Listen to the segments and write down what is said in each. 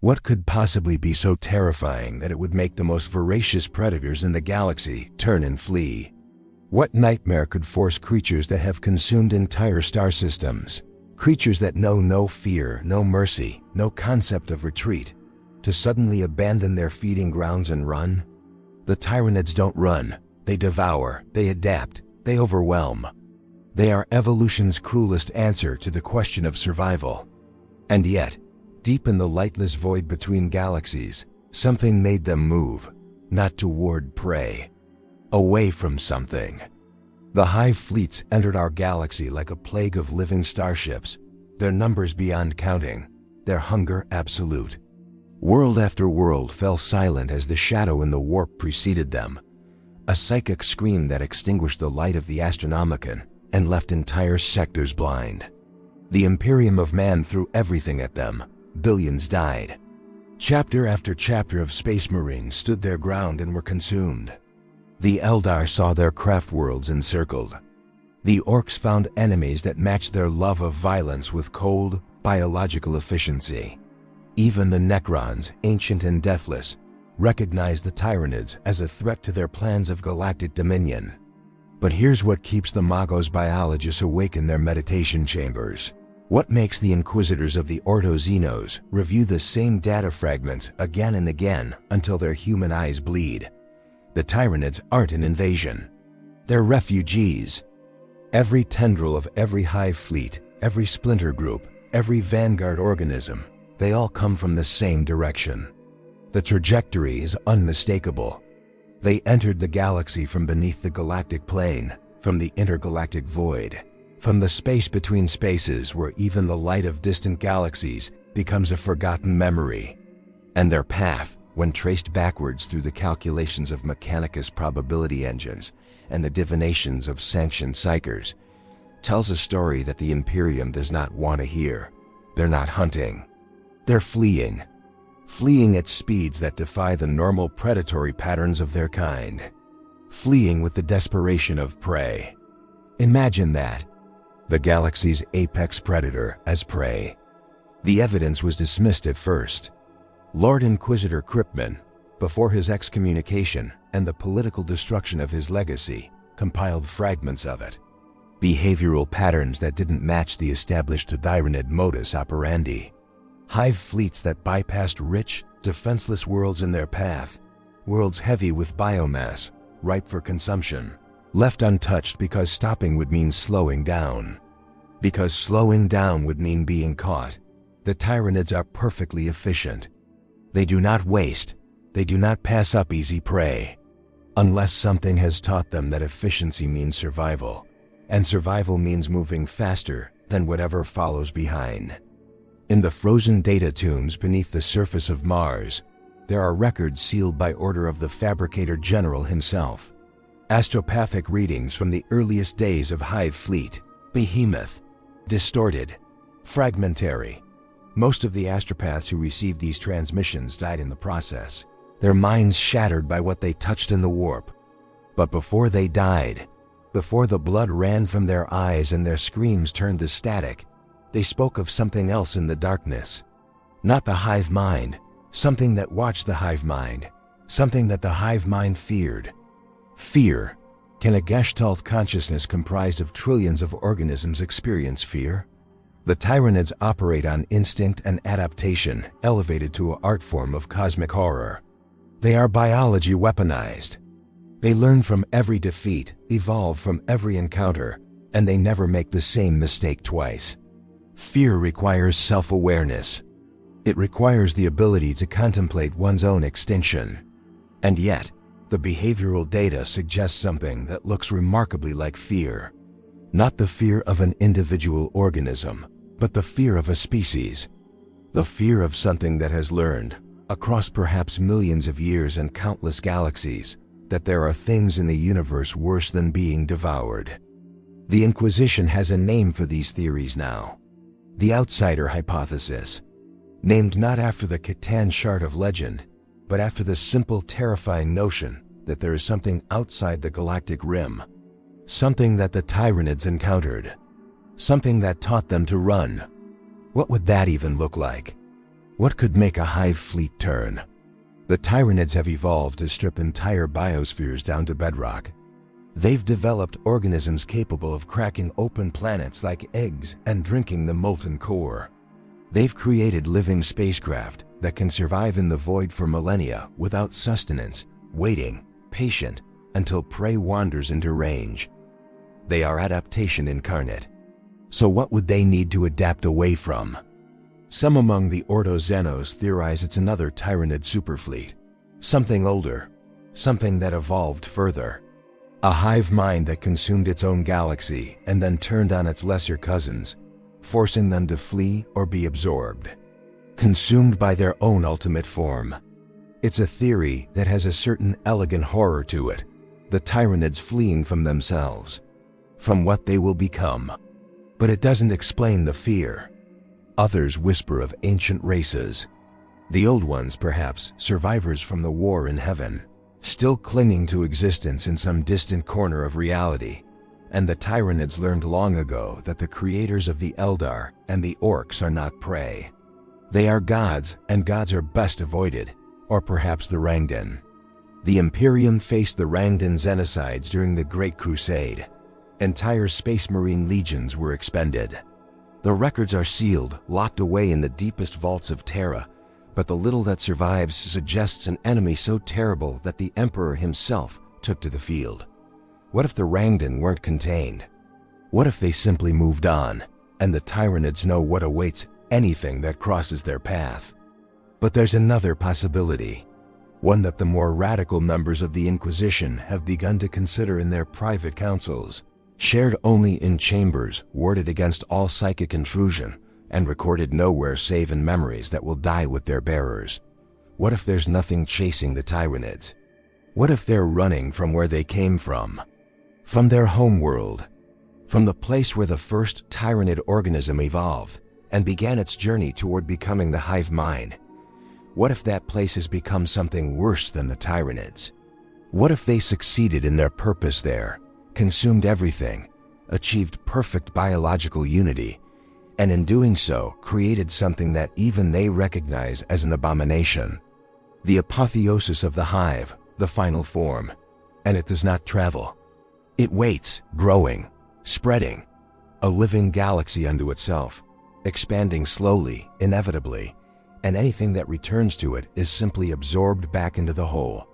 What could possibly be so terrifying that it would make the most voracious predators in the galaxy turn and flee? What nightmare could force creatures that have consumed entire star systems, creatures that know no fear, no mercy, no concept of retreat, to suddenly abandon their feeding grounds and run? The Tyranids don't run. They devour, they adapt, they overwhelm. They are evolution's cruelest answer to the question of survival. And yet, deep in the lightless void between galaxies, something made them move, not toward prey, away from something. The Hive fleets entered our galaxy like a plague of living starships, their numbers beyond counting, their hunger absolute. World after world fell silent as the shadow in the warp preceded them, a psychic scream that extinguished the light of the Astronomicon and left entire sectors blind. The Imperium of man threw everything at them. Billions died. Chapter after chapter of Space Marines stood their ground and were consumed. The Eldar saw their craft worlds encircled. The Orcs found enemies that matched their love of violence with cold, biological efficiency. Even the Necrons, ancient and deathless, recognized the Tyranids as a threat to their plans of galactic dominion. But here's what keeps the Magos biologists awake in their meditation chambers. What makes the Inquisitors of the Ordo Xenos review the same data fragments again and again until their human eyes bleed? The Tyranids aren't an invasion. They're refugees. Every tendril of every Hive fleet, every splinter group, every vanguard organism, they all come from the same direction. The trajectory is unmistakable. They entered the galaxy from beneath the galactic plane, from the intergalactic void, from the space between spaces where even the light of distant galaxies becomes a forgotten memory. And their path, when traced backwards through the calculations of Mechanicus probability engines and the divinations of sanctioned psychers, tells a story that the Imperium does not want to hear. They're not hunting. They're fleeing. Fleeing at speeds that defy the normal predatory patterns of their kind. Fleeing with the desperation of prey. Imagine that. The galaxy's apex predator as prey. The evidence was dismissed at first. Lord Inquisitor Kryptman, before his excommunication and the political destruction of his legacy, compiled fragments of it. Behavioral patterns that didn't match the established Tyranid modus operandi. Hive fleets that bypassed rich, defenseless worlds in their path, worlds heavy with biomass, ripe for consumption, left untouched because stopping would mean slowing down. Because slowing down would mean being caught. The Tyranids are perfectly efficient. They do not waste. They do not pass up easy prey. Unless something has taught them that efficiency means survival, and survival means moving faster than whatever follows behind. In the frozen data tombs beneath the surface of Mars, there are records sealed by order of the Fabricator General himself. Astropathic readings from the earliest days of Hive Fleet, behemoth, distorted, fragmentary. Most of the astropaths who received these transmissions died in the process, their minds shattered by what they touched in the warp. But before they died, before the blood ran from their eyes and their screams turned to static, they spoke of something else in the darkness. Not the Hive Mind, something that watched the Hive Mind, something that the Hive Mind feared. Fear. Can a Gestalt consciousness comprised of trillions of organisms experience fear? The Tyranids operate on instinct and adaptation, elevated to an art form of cosmic horror. They are biology weaponized. They learn from every defeat, evolve from every encounter, and they never make the same mistake twice. Fear requires self-awareness. It requires the ability to contemplate one's own extinction. And yet, the behavioral data suggests something that looks remarkably like fear. Not the fear of an individual organism, but the fear of a species. The fear of something that has learned, across perhaps millions of years and countless galaxies, that there are things in the universe worse than being devoured. The Inquisition has a name for these theories now. The Outsider Hypothesis. Named not after the Catan shard of legend, but after the simple, terrifying notion that there is something outside the galactic rim. Something that the Tyranids encountered. Something that taught them to run. What would that even look like? What could make a Hive fleet turn? The Tyranids have evolved to strip entire biospheres down to bedrock. They've developed organisms capable of cracking open planets like eggs and drinking the molten core. They've created living spacecraft that can survive in the void for millennia without sustenance, waiting, patient, until prey wanders into range. They are adaptation incarnate. So what would they need to adapt away from? Some among the Ordo Xenos theorize it's another Tyranid superfleet. Something older, something that evolved further. A hive mind that consumed its own galaxy and then turned on its lesser cousins, forcing them to flee or be absorbed. Consumed by their own ultimate form. It's a theory that has a certain elegant horror to it, the Tyranids fleeing from themselves, from what they will become. But it doesn't explain the fear. Others whisper of ancient races. The old ones, perhaps, survivors from the war in heaven, still clinging to existence in some distant corner of reality. And the Tyranids learned long ago that the creators of the Eldar and the Orcs are not prey. They are gods, and gods are best avoided, or perhaps the Rangdan. The Imperium faced the Rangdan genocides during the Great Crusade. Entire Space Marine legions were expended. The records are sealed, locked away in the deepest vaults of Terra, but the little that survives suggests an enemy so terrible that the Emperor himself took to the field. What if the Rangdan weren't contained? What if they simply moved on, and the Tyranids know what awaits anything that crosses their path? But there's another possibility, one that the more radical members of the Inquisition have begun to consider in their private councils, shared only in chambers warded against all psychic intrusion and recorded nowhere save in memories that will die with their bearers. What if there's nothing chasing the Tyranids? What if they're running from where they came from their home world, from the place where the first Tyranid organism evolved and began its journey toward becoming the Hive Mind? What if that place has become something worse than the Tyranids? What if they succeeded in their purpose there, consumed everything, achieved perfect biological unity, and in doing so created something that even they recognize as an abomination? The apotheosis of the hive, the final form, and it does not travel. It waits, growing, spreading, a living galaxy unto itself, expanding slowly, inevitably, and anything that returns to it is simply absorbed back into the whole.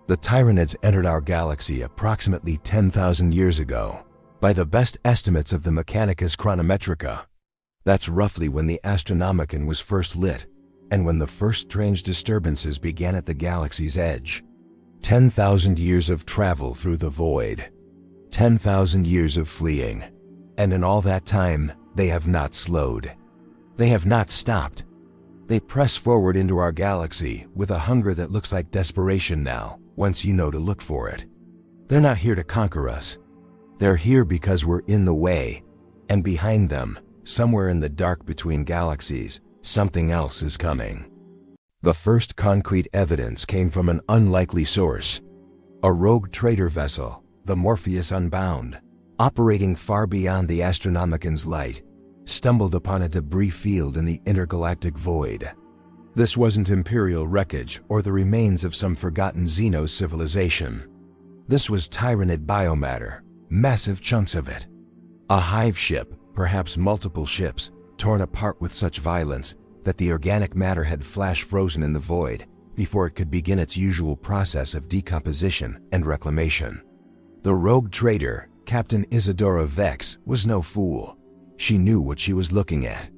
The Tyranids entered our galaxy approximately 10,000 years ago, by the best estimates of the Mechanicus Chronometrica. That's roughly when the Astronomicon was first lit, and when the first strange disturbances began at the galaxy's edge. 10,000 years of travel through the void. 10,000 years of fleeing. And in all that time, they have not slowed. They have not stopped. They press forward into our galaxy with a hunger that looks like desperation now, once you know to look for it. They're not here to conquer us. They're here because we're in the way, and behind them, somewhere in the dark between galaxies, something else is coming. The first concrete evidence came from an unlikely source. A rogue trader vessel, the Morpheus Unbound, operating far beyond the Astronomicon's light, stumbled upon a debris field in the intergalactic void. This wasn't Imperial wreckage or the remains of some forgotten Xenos civilization. This was Tyranid biomatter, massive chunks of it. A hive ship, perhaps multiple ships, torn apart with such violence that the organic matter had flash frozen in the void before it could begin its usual process of decomposition and reclamation. The rogue trader, Captain Isadora Vex, was no fool. She knew what she was looking at.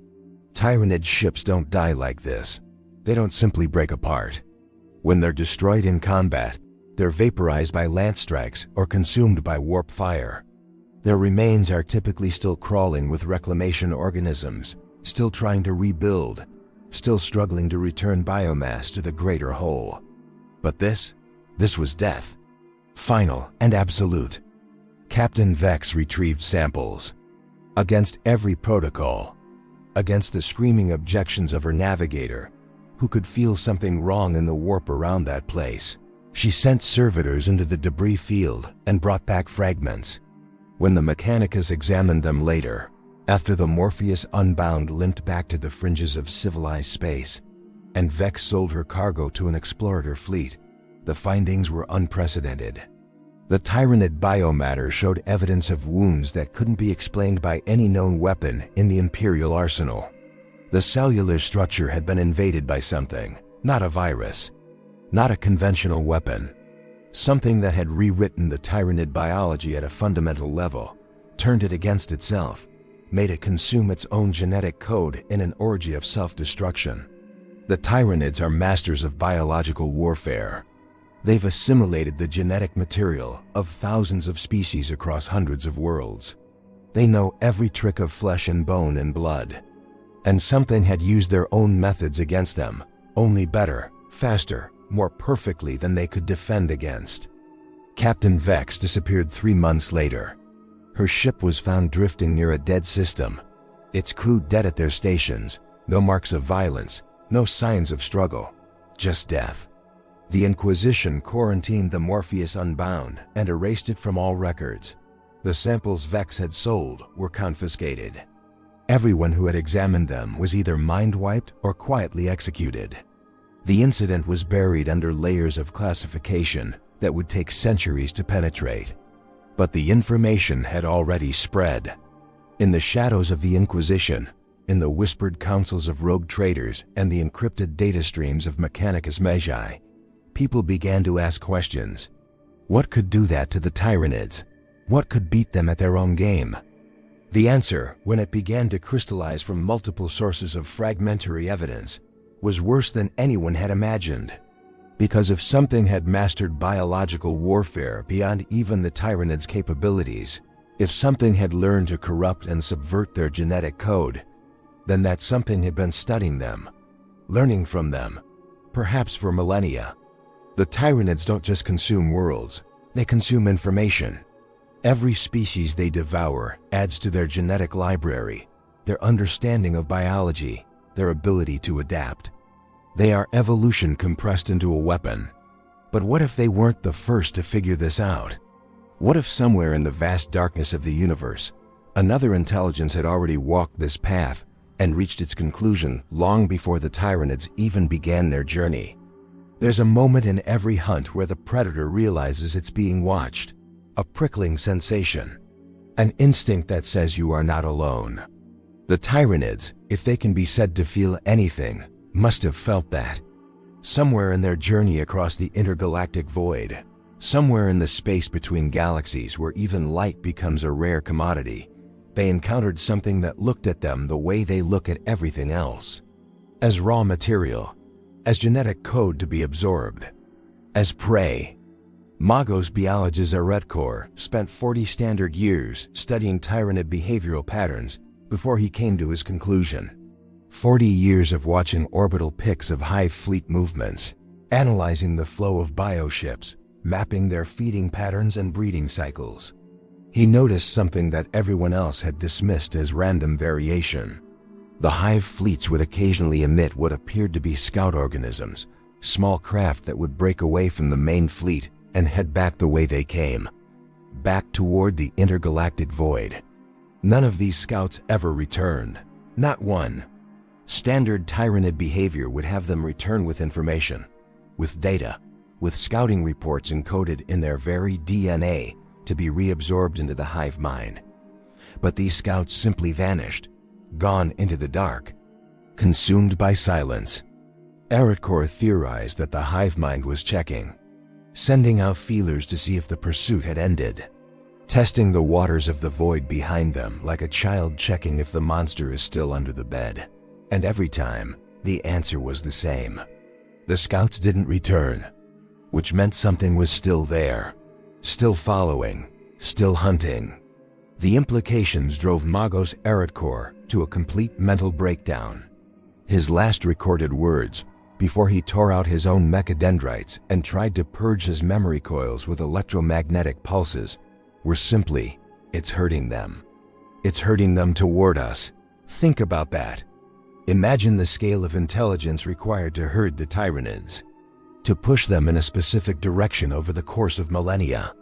Tyranid ships don't die like this. They don't simply break apart. When they're destroyed in combat, they're vaporized by lance strikes or consumed by warp fire. Their remains are typically still crawling with reclamation organisms, still trying to rebuild, still struggling to return biomass to the greater whole. But this was death. Final and absolute. Captain Vex retrieved samples. Against every protocol. Against the screaming objections of her navigator, who could feel something wrong in the warp around that place. She sent servitors into the debris field and brought back fragments. When the Mechanicus examined them later, after the Morpheus Unbound limped back to the fringes of civilized space, and Vex sold her cargo to an explorer fleet. The findings were unprecedented. The Tyranid biomatter showed evidence of wounds that couldn't be explained by any known weapon in the Imperial arsenal. The cellular structure had been invaded by something, not a virus, not a conventional weapon. Something that had rewritten the Tyranid biology at a fundamental level, turned it against itself, made it consume its own genetic code in an orgy of self-destruction. The Tyranids are masters of biological warfare. They've assimilated the genetic material of thousands of species across hundreds of worlds. They know every trick of flesh and bone and blood. And something had used their own methods against them, only better, faster, more perfectly than they could defend against. Captain Vex disappeared 3 months later. Her ship was found drifting near a dead system. Its crew dead at their stations, no marks of violence, no signs of struggle, just death. The Inquisition quarantined the Morpheus Unbound and erased it from all records. The samples Vex had sold were confiscated. Everyone who had examined them was either mind-wiped or quietly executed. The incident was buried under layers of classification that would take centuries to penetrate. But the information had already spread. In the shadows of the Inquisition, in the whispered councils of rogue traders and the encrypted data streams of Mechanicus Magi, people began to ask questions. What could do that to the Tyranids? What could beat them at their own game? The answer, when it began to crystallize from multiple sources of fragmentary evidence, was worse than anyone had imagined. Because if something had mastered biological warfare beyond even the Tyranids' capabilities, if something had learned to corrupt and subvert their genetic code, then that something had been studying them, learning from them, perhaps for millennia. The Tyranids don't just consume worlds, they consume information. Every species they devour adds to their genetic library, their understanding of biology, their ability to adapt. They are evolution compressed into a weapon. But what if they weren't the first to figure this out? What if somewhere in the vast darkness of the universe, another intelligence had already walked this path and reached its conclusion long before the Tyranids even began their journey? There's a moment in every hunt where the predator realizes it's being watched, a prickling sensation, an instinct that says you are not alone. The Tyranids, if they can be said to feel anything, must have felt that. Somewhere in their journey across the intergalactic void, somewhere in the space between galaxies where even light becomes a rare commodity, they encountered something that looked at them the way they look at everything else. As raw material, as genetic code to be absorbed, as prey. Magos Biologist Eretkor spent 40 standard years studying Tyranid behavioral patterns before he came to his conclusion. 40 years of watching orbital pics of Hive fleet movements, analyzing the flow of bioships, mapping their feeding patterns and breeding cycles. He noticed something that everyone else had dismissed as random variation. The Hive fleets would occasionally emit what appeared to be scout organisms, small craft that would break away from the main fleet and head back the way they came, back toward the intergalactic void. None of these scouts ever returned, not one. Standard Tyranid behavior would have them return with information, with data, with scouting reports encoded in their very DNA to be reabsorbed into the Hive Mind. But these scouts simply vanished, gone into the dark, consumed by silence. Eretkor theorized that the Hive Mind was checking, sending out feelers to see if the pursuit had ended, testing the waters of the void behind them like a child checking if the monster is still under the bed. And every time, the answer was the same. The scouts didn't return, which meant something was still there, still following, still hunting. The implications drove Magos Eretkor to a complete mental breakdown. His last recorded words, before he tore out his own mechadendrites and tried to purge his memory coils with electromagnetic pulses, were simply, "It's hurting them. It's hurting them toward us." Think about that. Imagine the scale of intelligence required to herd the Tyranids, to push them in a specific direction over the course of millennia,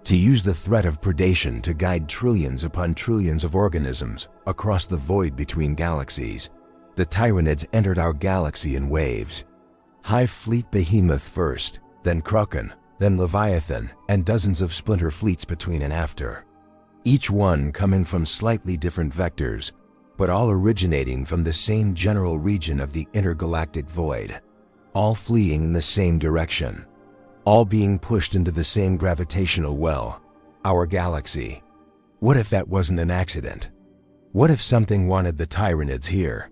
to use the threat of predation to guide trillions upon trillions of organisms across the void between galaxies, The Tyranids entered our galaxy in waves. Hive Fleet Behemoth first, then Kraken, then Leviathan, and dozens of splinter fleets between and after. Each one coming from slightly different vectors, but all originating from the same general region of the intergalactic void. All fleeing in the same direction. All being pushed into the same gravitational well, our galaxy. What if that wasn't an accident? What if something wanted the Tyranids here?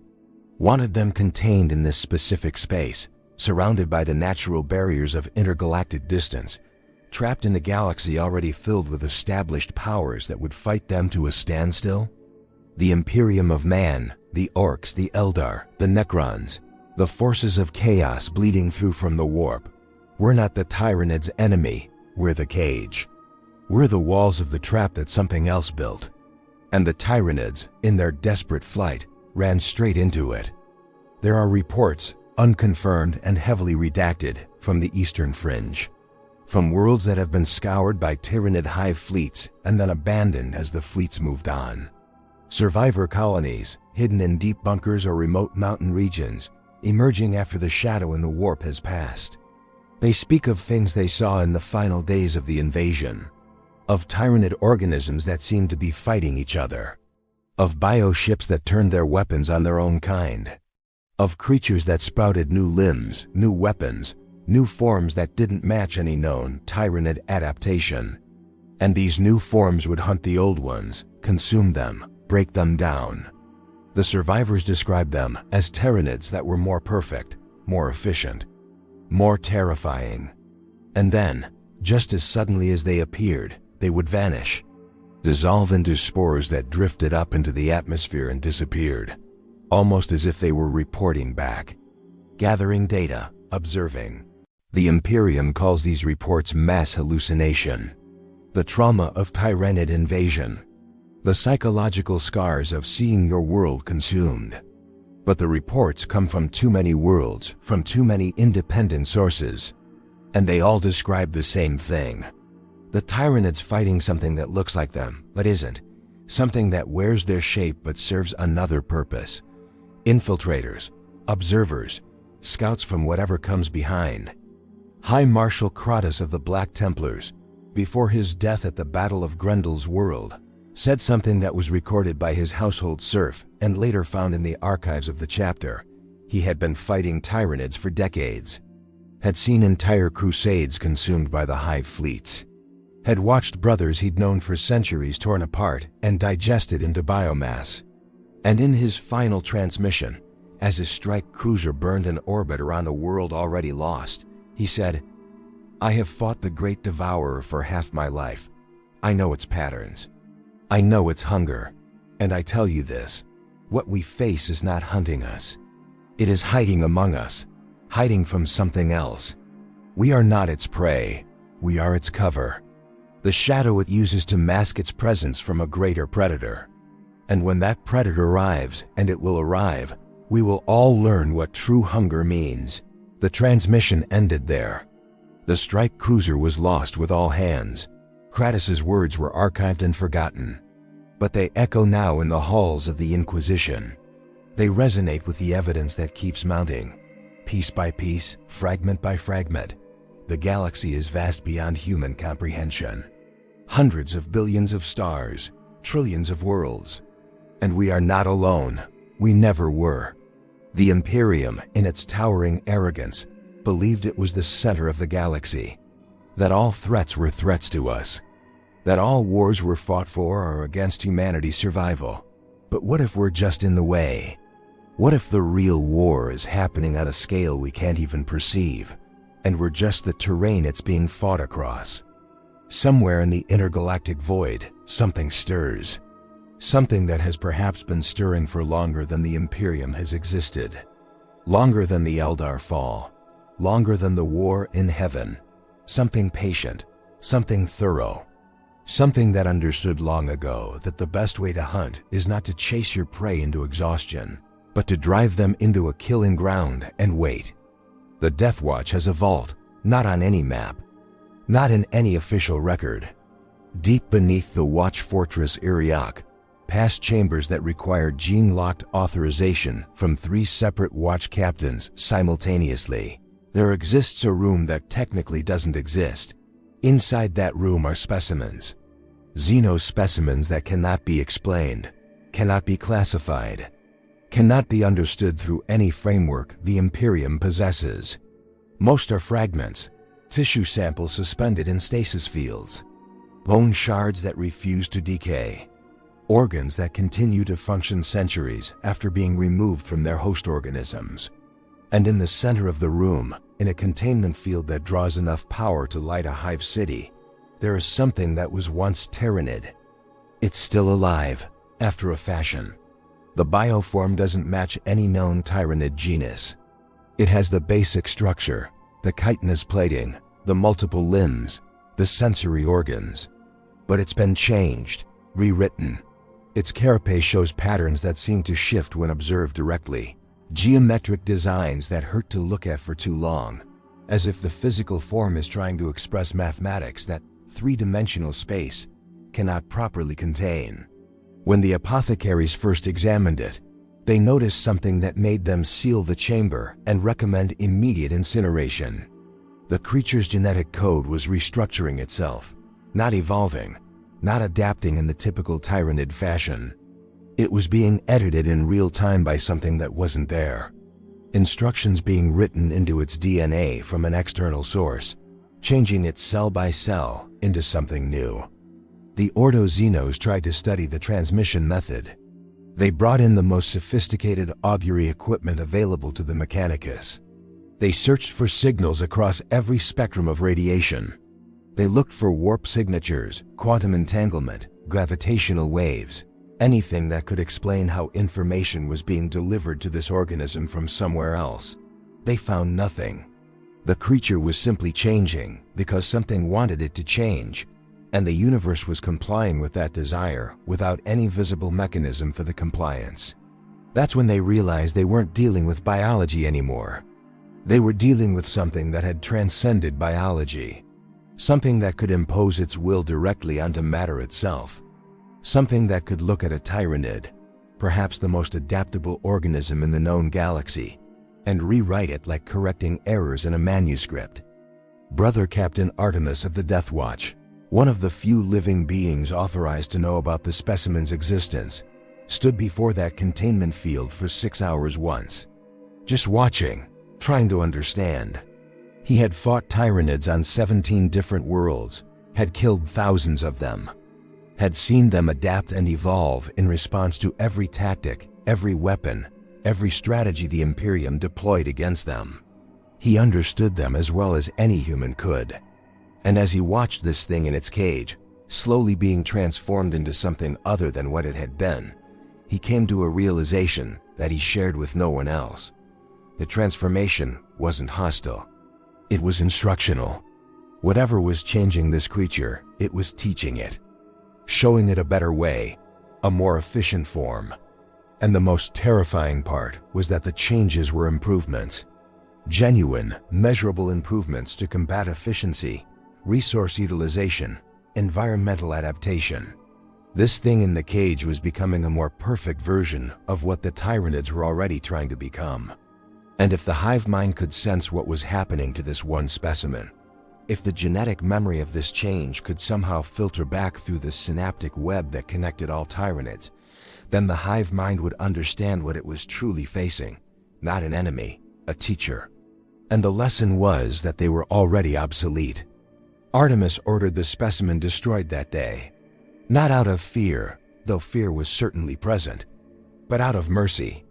Wanted them contained in this specific space, surrounded by the natural barriers of intergalactic distance, trapped in a galaxy already filled with established powers that would fight them to a standstill? The Imperium of Man, the Orcs, the Eldar, the Necrons, the forces of chaos bleeding through from the warp. We're not the Tyranids' enemy, we're the cage. We're the walls of the trap that something else built. And the Tyranids, in their desperate flight, ran straight into it. There are reports, unconfirmed and heavily redacted, from the Eastern Fringe. From worlds that have been scoured by Tyranid hive fleets and then abandoned as the fleets moved on. Survivor colonies, hidden in deep bunkers or remote mountain regions, emerging after the shadow in the warp has passed. They speak of things they saw in the final days of the invasion. Of Tyranid organisms that seemed to be fighting each other. Of bioships that turned their weapons on their own kind. Of creatures that sprouted new limbs, new weapons, new forms that didn't match any known Tyranid adaptation. And these new forms would hunt the old ones, consume them, break them down. The survivors described them as Tyranids that were more perfect, more efficient, more terrifying. And then, just as suddenly as they appeared, they would vanish, dissolve into spores that drifted up into the atmosphere and disappeared, almost as if they were reporting back, gathering data, observing. The Imperium calls these reports mass hallucination, the trauma of Tyranid invasion, the psychological scars of seeing your world consumed. But the reports come from too many worlds, from too many independent sources, and they all describe the same thing. The Tyranids fighting something that looks like them, but isn't. Something that wears their shape but serves another purpose. Infiltrators, observers, scouts from whatever comes behind. High Marshal Kratos of the Black Templars, before his death at the Battle of Grendel's world, said something that was recorded by his household serf and later found in the archives of the chapter. He had been fighting Tyranids for decades, had seen entire crusades consumed by the hive fleets, had watched brothers he'd known for centuries torn apart and digested into biomass. And in his final transmission, as his strike cruiser burned in orbit around a world already lost, he said, "I have fought the Great Devourer for half my life. I know its patterns. I know its hunger. And I tell you this, what we face is not hunting us. It is hiding among us, hiding from something else. We are not its prey. We are its cover. The shadow it uses to mask its presence from a greater predator. And when that predator arrives, and it will arrive, we will all learn what true hunger means." The transmission ended there. The strike cruiser was lost with all hands. Kratos' words were archived and forgotten, but they echo now in the halls of the Inquisition. They resonate with the evidence that keeps mounting. Piece by piece, fragment by fragment, the galaxy is vast beyond human comprehension. Hundreds of billions of stars, trillions of worlds. And we are not alone. We never were. The Imperium, in its towering arrogance, believed it was the center of the galaxy, that all threats were threats to us, that all wars were fought for or against humanity's survival. But what if we're just in the way? What if the real war is happening on a scale we can't even perceive, and we're just the terrain it's being fought across? Somewhere in the intergalactic void, something stirs. Something that has perhaps been stirring for longer than the Imperium has existed. Longer than the Eldar fall. Longer than the war in heaven. Something patient. Something thorough. Something that understood long ago that the best way to hunt is not to chase your prey into exhaustion, but to drive them into a killing ground and wait. The Death Watch has a vault, not on any map, not in any official record. Deep beneath the Watch Fortress Iriak, past chambers that required gene-locked authorization from 3 separate watch captains simultaneously. There exists a room that technically doesn't exist. Inside that room are specimens. Xenos specimens that cannot be explained, cannot be classified, cannot be understood through any framework the Imperium possesses. Most are fragments, tissue samples suspended in stasis fields, bone shards that refuse to decay, organs that continue to function centuries after being removed from their host organisms. And in the center of the room, in a containment field that draws enough power to light a hive city, there is something that was once Tyranid. It's still alive, after a fashion. The bioform doesn't match any known Tyranid genus. It has the basic structure, the chitinous plating, the multiple limbs, the sensory organs. But it's been changed, rewritten. Its carapace shows patterns that seem to shift when observed directly. Geometric designs that hurt to look at for too long, as if the physical form is trying to express mathematics that 3-dimensional space cannot properly contain. When the apothecaries first examined it, they noticed something that made them seal the chamber and recommend immediate incineration. The creature's genetic code was restructuring itself, not evolving, not adapting in the typical Tyranid fashion. It was being edited in real time by something that wasn't there. Instructions being written into its DNA from an external source, changing it cell by cell into something new. The Ordo Xenos tried to study the transmission method. They brought in the most sophisticated augury equipment available to the Mechanicus. They searched for signals across every spectrum of radiation. They looked for warp signatures, quantum entanglement, gravitational waves, anything that could explain how information was being delivered to this organism from somewhere else. They found nothing. The creature was simply changing because something wanted it to change, and the universe was complying with that desire without any visible mechanism for the compliance. That's when they realized they weren't dealing with biology anymore. They were dealing with something that had transcended biology, something that could impose its will directly onto matter itself, something that could look at a Tyranid, perhaps the most adaptable organism in the known galaxy, and rewrite it like correcting errors in a manuscript. Brother Captain Artemis of the Death Watch, one of the few living beings authorized to know about the specimen's existence, stood before that containment field for 6 hours once, just watching, trying to understand. He had fought Tyranids on 17 different worlds, had killed thousands of them, had seen them adapt and evolve in response to every tactic, every weapon, every strategy the Imperium deployed against them. He understood them as well as any human could. And as he watched this thing in its cage, slowly being transformed into something other than what it had been, he came to a realization that he shared with no one else. The transformation wasn't hostile. It was instructional. Whatever was changing this creature, it was teaching it, showing it a better way, a more efficient form. And the most terrifying part was that the changes were improvements. Genuine, measurable improvements to combat efficiency, resource utilization, environmental adaptation. This thing in the cage was becoming a more perfect version of what the Tyranids were already trying to become. And if the Hive Mind could sense what was happening to this one specimen, if the genetic memory of this change could somehow filter back through the synaptic web that connected all Tyranids, then the Hive Mind would understand what it was truly facing, not an enemy, a teacher. And the lesson was that they were already obsolete. Artemis ordered the specimen destroyed that day, not out of fear, though fear was certainly present, but out of mercy.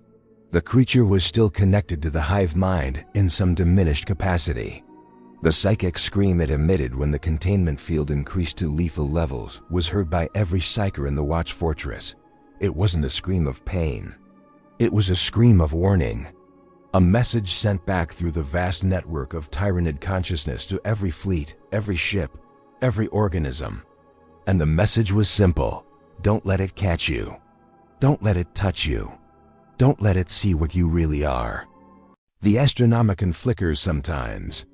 The creature was still connected to the Hive Mind in some diminished capacity. The psychic scream it emitted when the containment field increased to lethal levels was heard by every psyker in the Watch Fortress. It wasn't a scream of pain. It was a scream of warning. A message sent back through the vast network of Tyranid consciousness to every fleet, every ship, every organism. And the message was simple. Don't let it catch you. Don't let it touch you. Don't let it see what you really are. The Astronomicon flickers sometimes.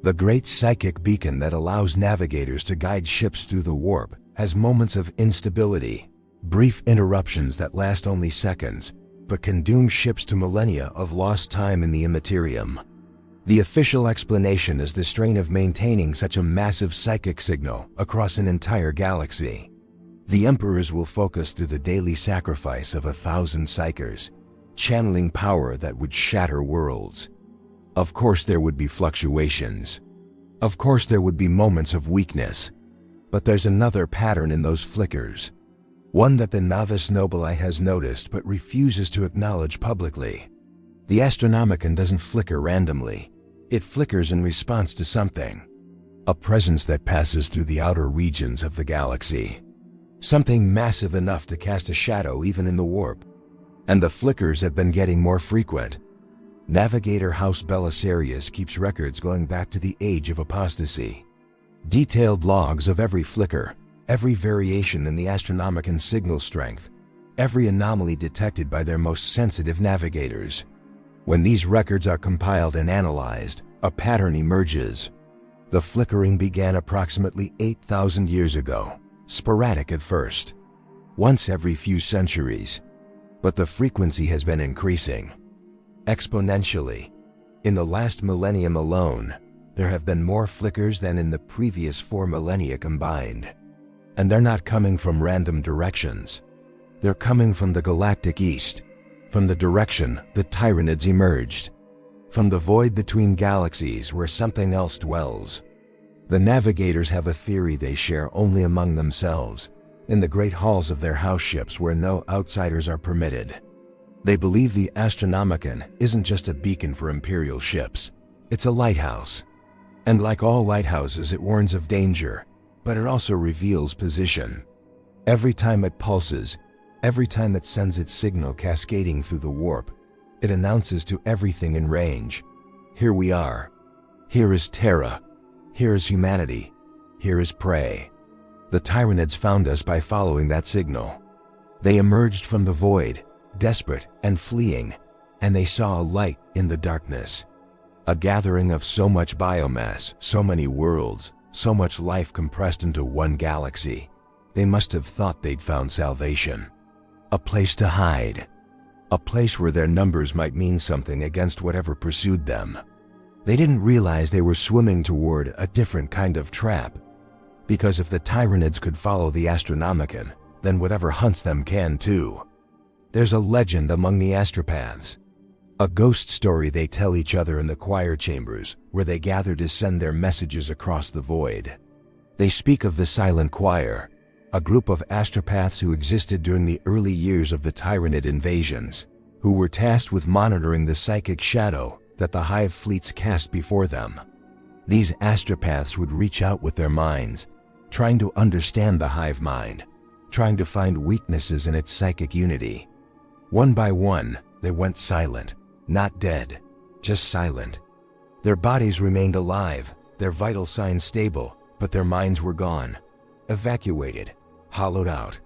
The great psychic beacon that allows navigators to guide ships through the warp has moments of instability, Brief interruptions that last only seconds, but can doom ships to millennia of lost time in the Imperium. The official explanation is the strain of maintaining such a massive psychic signal across an entire galaxy. The Emperors will focus through the daily sacrifice of 1,000 psychers, channeling power that would shatter worlds. Of course there would be fluctuations. Of course there would be moments of weakness. But there's another pattern in those flickers. One that the novice Nobili has noticed but refuses to acknowledge publicly. The Astronomicon doesn't flicker randomly. It flickers in response to something. A presence that passes through the outer regions of the galaxy. Something massive enough to cast a shadow even in the warp. And the flickers have been getting more frequent. Navigator House Belisarius keeps records going back to the age of apostasy. Detailed logs of every flicker, every variation in the Astronomicon signal strength, every anomaly detected by their most sensitive navigators. When these records are compiled and analyzed, a pattern emerges. The flickering began approximately 8,000 years ago, sporadic at first, once every few centuries. But the frequency has been increasing, exponentially. In the last millennium alone, there have been more flickers than in the previous 4 millennia combined. And they're not coming from random directions. They're coming from the galactic east, from the direction the Tyranids emerged, from the void between galaxies where something else dwells. The navigators have a theory they share only among themselves, in the great halls of their house ships where no outsiders are permitted. They believe the Astronomicon isn't just a beacon for Imperial ships, it's a lighthouse. And like all lighthouses, it warns of danger, but it also reveals position. Every time it pulses, every time it sends its signal cascading through the warp, it announces to everything in range, here we are. Here is Terra. Here is humanity. Here is prey. The Tyranids found us by following that signal. They emerged from the void, desperate and fleeing, and they saw a light in the darkness. A gathering of so much biomass, so many worlds, so much life compressed into one galaxy. They must have thought they'd found salvation. A place to hide. A place where their numbers might mean something against whatever pursued them. They didn't realize they were swimming toward a different kind of trap. Because if the Tyranids could follow the Astronomicon, then whatever hunts them can too. There's a legend among the astropaths. A ghost story they tell each other in the choir chambers, where they gather to send their messages across the void. They speak of the Silent Choir, a group of astropaths who existed during the early years of the Tyranid invasions, who were tasked with monitoring the psychic shadow that the Hive fleets cast before them. These astropaths would reach out with their minds, trying to understand the Hive Mind, trying to find weaknesses in its psychic unity. One by one, they went silent, not dead, just silent. Their bodies remained alive, their vital signs stable, but their minds were gone, evacuated, hollowed out.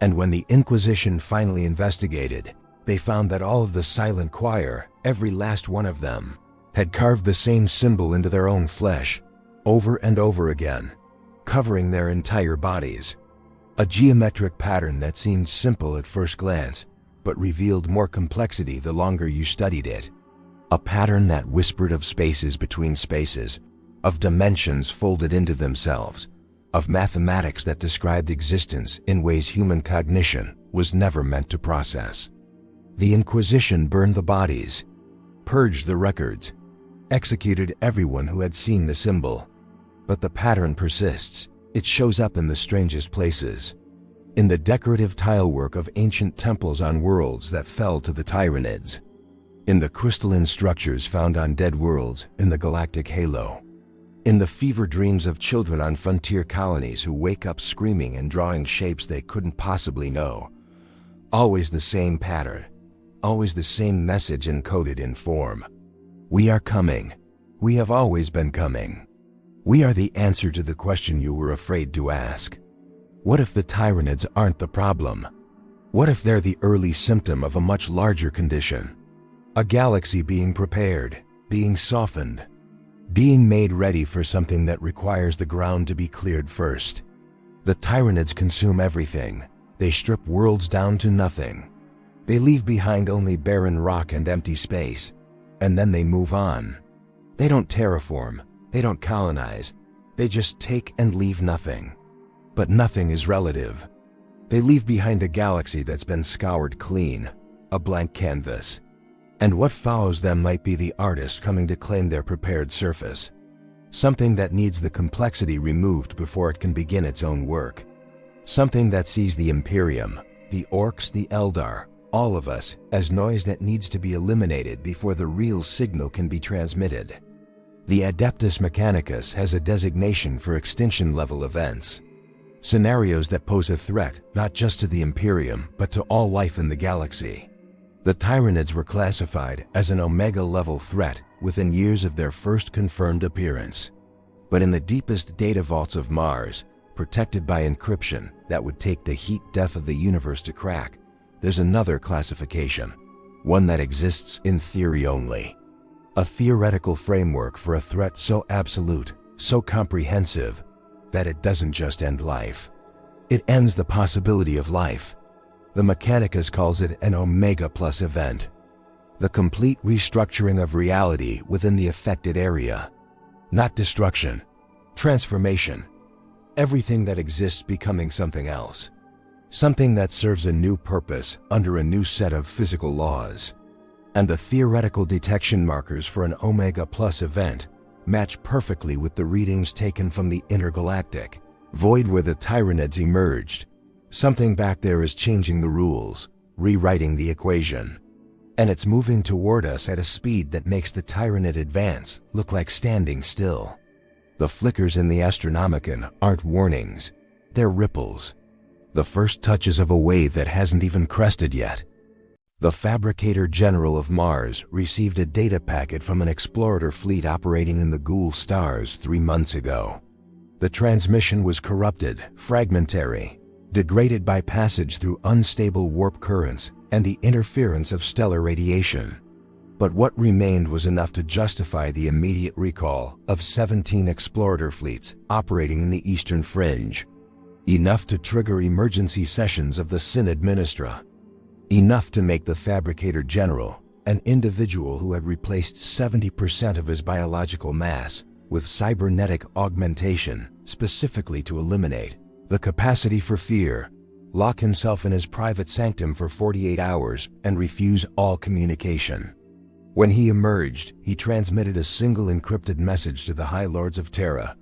And when the Inquisition finally investigated, they found that all of the Silent Choir, every last one of them, had carved the same symbol into their own flesh, over and over again, covering their entire bodies. A geometric pattern that seemed simple at first glance, but revealed more complexity the longer you studied it. A pattern that whispered of spaces between spaces, of dimensions folded into themselves, of mathematics that described existence in ways human cognition was never meant to process. The Inquisition burned the bodies, purged the records, executed everyone who had seen the symbol. But the pattern persists. It shows up in the strangest places. In the decorative tilework of ancient temples on worlds that fell to the Tyranids. In the crystalline structures found on dead worlds in the galactic halo. In the fever dreams of children on frontier colonies who wake up screaming and drawing shapes they couldn't possibly know. Always the same pattern. Always the same message encoded in form. We are coming. We have always been coming. We are the answer to the question you were afraid to ask. What if the Tyranids aren't the problem? What if they're the early symptom of a much larger condition? A galaxy being prepared, being softened, being made ready for something that requires the ground to be cleared first. The Tyranids consume everything, They strip worlds down to nothing. They leave behind only barren rock and empty space, and then they move on. They don't terraform, they don't colonize, they just take and leave nothing. But nothing is relative. They leave behind a galaxy that's been scoured clean, a blank canvas. And what follows them might be the artist coming to claim their prepared surface. Something that needs the complexity removed before it can begin its own work. Something that sees the Imperium, the Orcs, the Eldar, all of us, as noise that needs to be eliminated before the real signal can be transmitted. The Adeptus Mechanicus has a designation for extinction-level events. Scenarios that pose a threat not just to the Imperium, but to all life in the galaxy. The Tyranids were classified as an Omega-level threat within years of their first confirmed appearance. But in the deepest data vaults of Mars, protected by encryption that would take the heat death of the universe to crack, there's another classification, one that exists in theory only. A theoretical framework for a threat so absolute, so comprehensive, that it doesn't just end life. It ends the possibility of life. The Mechanicus calls it an Omega Plus event. The complete restructuring of reality within the affected area. Not destruction, transformation. Everything that exists becoming something else. Something that serves a new purpose under a new set of physical laws. And the theoretical detection markers for an Omega Plus event match perfectly with the readings taken from the intergalactic void where the Tyranids emerged. Something back there is changing the rules, rewriting the equation. And it's moving toward us at a speed that makes the Tyranid advance look like standing still. The flickers in the Astronomicon aren't warnings, they're ripples. The first touches of a wave that hasn't even crested yet. The Fabricator General of Mars received a data packet from an explorer fleet operating in the Ghoul stars 3 months ago. The transmission was corrupted, fragmentary, degraded by passage through unstable warp currents and the interference of stellar radiation. But what remained was enough to justify the immediate recall of 17 explorer fleets operating in the Eastern Fringe. Enough to trigger emergency sessions of the Synod Ministra. Enough to make the Fabricator General, an individual who had replaced 70% of his biological mass with cybernetic augmentation, specifically to eliminate the capacity for fear, lock himself in his private sanctum for 48 hours and refuse all communication. When he emerged, he transmitted a single encrypted message to the High Lords of Terra.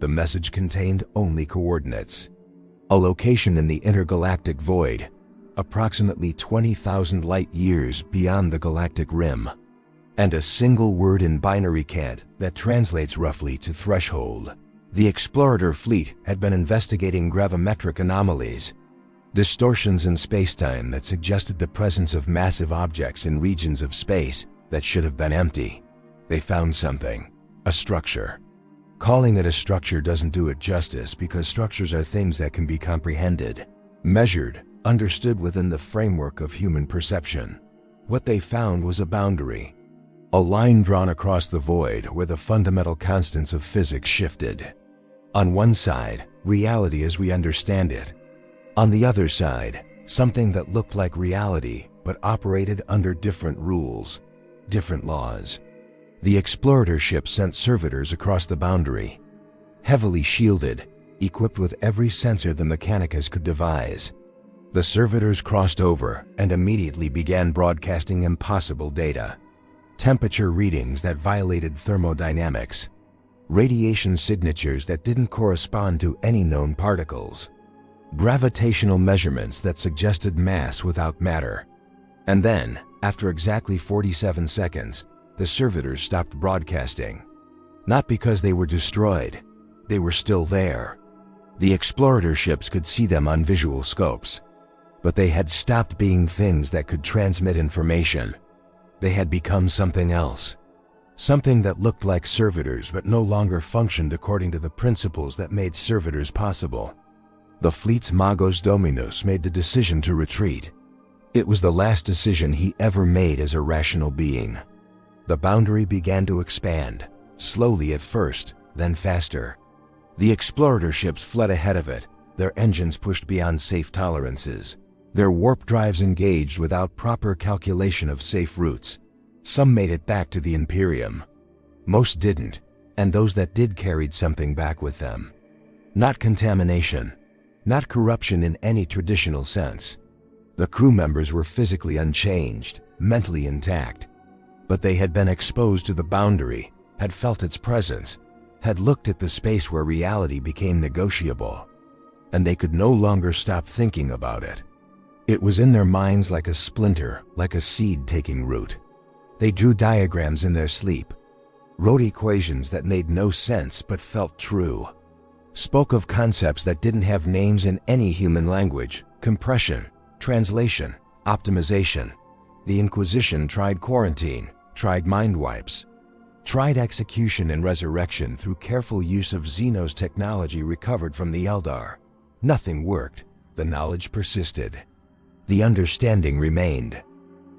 The message contained only coordinates. A location in the intergalactic void, approximately 20,000 light-years beyond the galactic rim, and a single word in binary cant that translates roughly to threshold. The explorer fleet had been investigating gravimetric anomalies, distortions in spacetime that suggested the presence of massive objects in regions of space that should have been empty. They found something, a structure. Calling it a structure doesn't do it justice because structures are things that can be comprehended, measured, understood within the framework of human perception. What they found was a boundary, a line drawn across the void where the fundamental constants of physics shifted. On one side, reality as we understand it. On the other side, something that looked like reality but operated under different rules, different laws. The explorer ship sent servitors across the boundary, heavily shielded, equipped with every sensor the Mechanicus could devise. The servitors crossed over and immediately began broadcasting impossible data. Temperature readings that violated thermodynamics. Radiation signatures that didn't correspond to any known particles. Gravitational measurements that suggested mass without matter. And then, after exactly 47 seconds, the servitors stopped broadcasting. Not because they were destroyed, they were still there. The explorer ships could see them on visual scopes. But they had stopped being things that could transmit information. They had become something else. Something that looked like servitors but no longer functioned according to the principles that made servitors possible. The fleet's Magos Dominus made the decision to retreat. It was the last decision he ever made as a rational being. The boundary began to expand, slowly at first, then faster. The explorer ships fled ahead of it, their engines pushed beyond safe tolerances, their warp drives engaged without proper calculation of safe routes. Some made it back to the Imperium. Most didn't, and those that did carried something back with them. Not contamination, not corruption in any traditional sense. The crew members were physically unchanged, mentally intact, but they had been exposed to the boundary, had felt its presence, had looked at the space where reality became negotiable, and they could no longer stop thinking about it. It was in their minds like a splinter, like a seed taking root. They drew diagrams in their sleep, wrote equations that made no sense but felt true, spoke of concepts that didn't have names in any human language: compression, translation, optimization. The Inquisition tried quarantine, tried mind wipes, tried execution and resurrection through careful use of Xenos technology recovered from the Eldar. Nothing worked. The knowledge persisted. The understanding remained.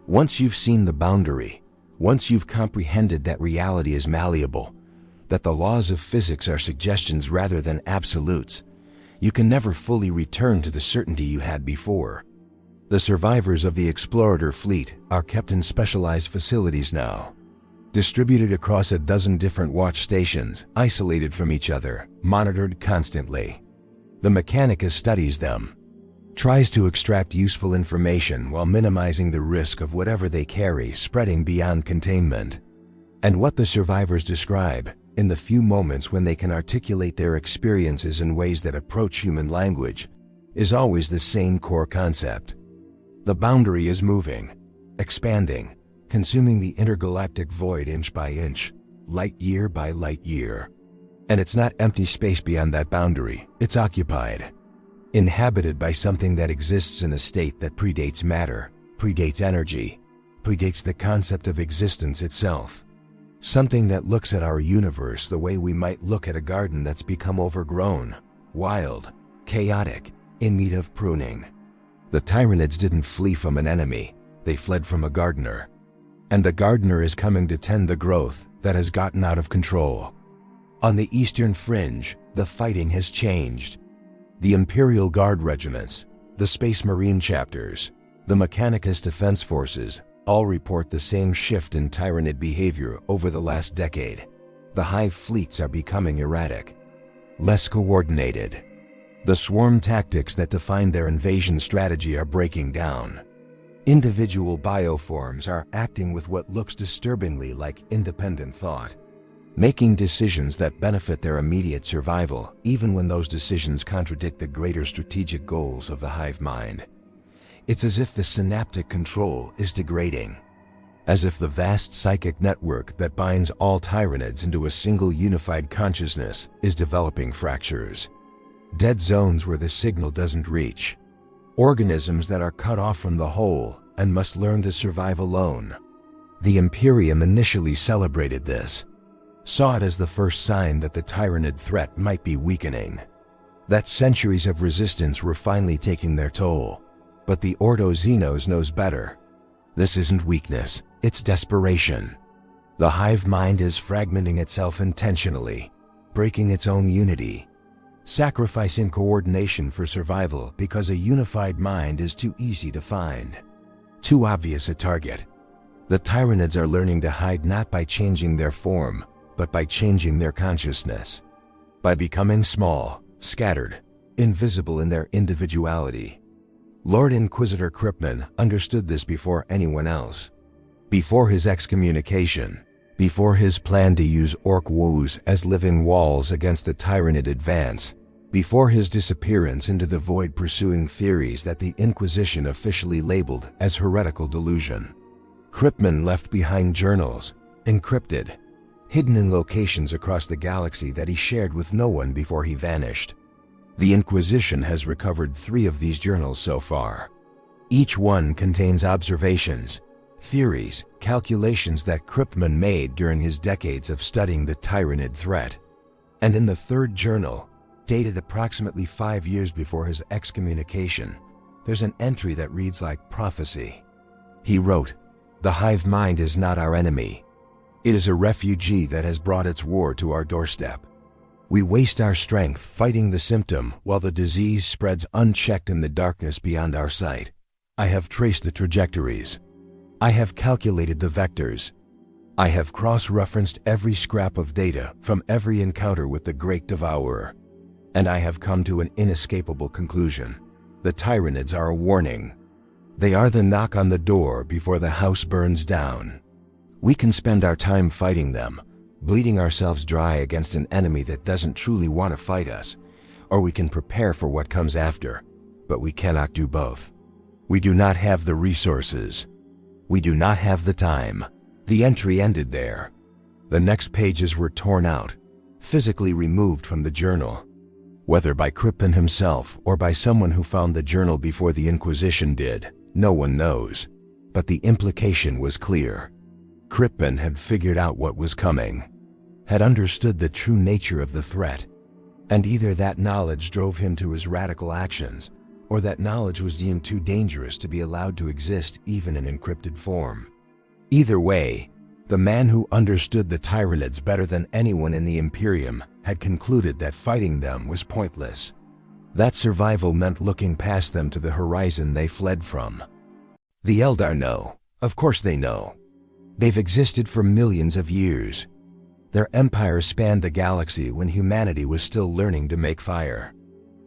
Once you've seen the boundary, once you've comprehended that reality is malleable, that the laws of physics are suggestions rather than absolutes, you can never fully return to the certainty you had before. The survivors of the Explorer fleet are kept in specialized facilities now, distributed across a dozen different watch stations, isolated from each other, monitored constantly. The Mechanicus studies them, tries to extract useful information while minimizing the risk of whatever they carry spreading beyond containment. And what the survivors describe, in the few moments when they can articulate their experiences in ways that approach human language, is always the same core concept. The boundary is moving, expanding, consuming the intergalactic void inch by inch, light year by light year. And it's not empty space beyond that boundary, it's occupied, inhabited by something that exists in a state that predates matter, predates energy, predates the concept of existence itself. Something that looks at our universe the way we might look at a garden that's become overgrown, wild, chaotic, in need of pruning. The Tyranids didn't flee from an enemy, they fled from a gardener. And the gardener is coming to tend the growth that has gotten out of control. On the eastern fringe, the fighting has changed. The Imperial Guard regiments, the Space Marine chapters, the Mechanicus Defense Forces all report the same shift in Tyranid behavior over the last decade. The Hive fleets are becoming erratic, less coordinated. The swarm tactics that defined their invasion strategy are breaking down. Individual bioforms are acting with what looks disturbingly like independent thought, making decisions that benefit their immediate survival, even when those decisions contradict the greater strategic goals of the Hive Mind. It's as if the synaptic control is degrading, as if the vast psychic network that binds all Tyranids into a single unified consciousness is developing fractures, dead zones where the signal doesn't reach, organisms that are cut off from the whole and must learn to survive alone. The Imperium initially celebrated this, saw it as the first sign that the Tyranid threat might be weakening, that centuries of resistance were finally taking their toll. But the Ordo Xenos knows better. This isn't weakness, it's desperation. The Hive Mind is fragmenting itself intentionally, breaking its own unity, sacrificing coordination for survival because a unified mind is too easy to find, too obvious a target. The Tyranids are learning to hide not by changing their form, but by changing their consciousness, by becoming small, scattered, invisible in their individuality. Lord Inquisitor Guilliman understood this before anyone else. Before his excommunication, before his plan to use orc woes as living walls against the Tyranid advance, before his disappearance into the void pursuing theories that the Inquisition officially labeled as heretical delusion. Guilliman left behind journals, encrypted, hidden in locations across the galaxy that he shared with no one before he vanished. The Inquisition has recovered 3 of these journals so far. Each one contains observations, theories, calculations that Guilliman made during his decades of studying the Tyranid threat. And in the 3rd journal, dated approximately 5 years before his excommunication, there's an entry that reads like prophecy. He wrote, "The Hive Mind is not our enemy. It is a refugee that has brought its war to our doorstep. We waste our strength fighting the symptom while the disease spreads unchecked in the darkness beyond our sight. I have traced the trajectories. I have calculated the vectors. I have cross-referenced every scrap of data from every encounter with the Great Devourer. And I have come to an inescapable conclusion. The Tyranids are a warning. They are the knock on the door before the house burns down. We can spend our time fighting them, bleeding ourselves dry against an enemy that doesn't truly want to fight us, or we can prepare for what comes after, but we cannot do both. We do not have the resources. We do not have the time. The entry ended there. The next pages were torn out, physically removed from the journal. Whether by Crippen himself or by someone who found the journal before the Inquisition did, no one knows. But the implication was clear. Crippen had figured out what was coming, had understood the true nature of the threat, and either that knowledge drove him to his radical actions, or that knowledge was deemed too dangerous to be allowed to exist even in encrypted form. Either way, the man who understood the Tyranids better than anyone in the Imperium had concluded that fighting them was pointless. That survival meant looking past them to the horizon they fled from. The Eldar know. Of course they know. They've existed for millions of years. Their empire spanned the galaxy when humanity was still learning to make fire.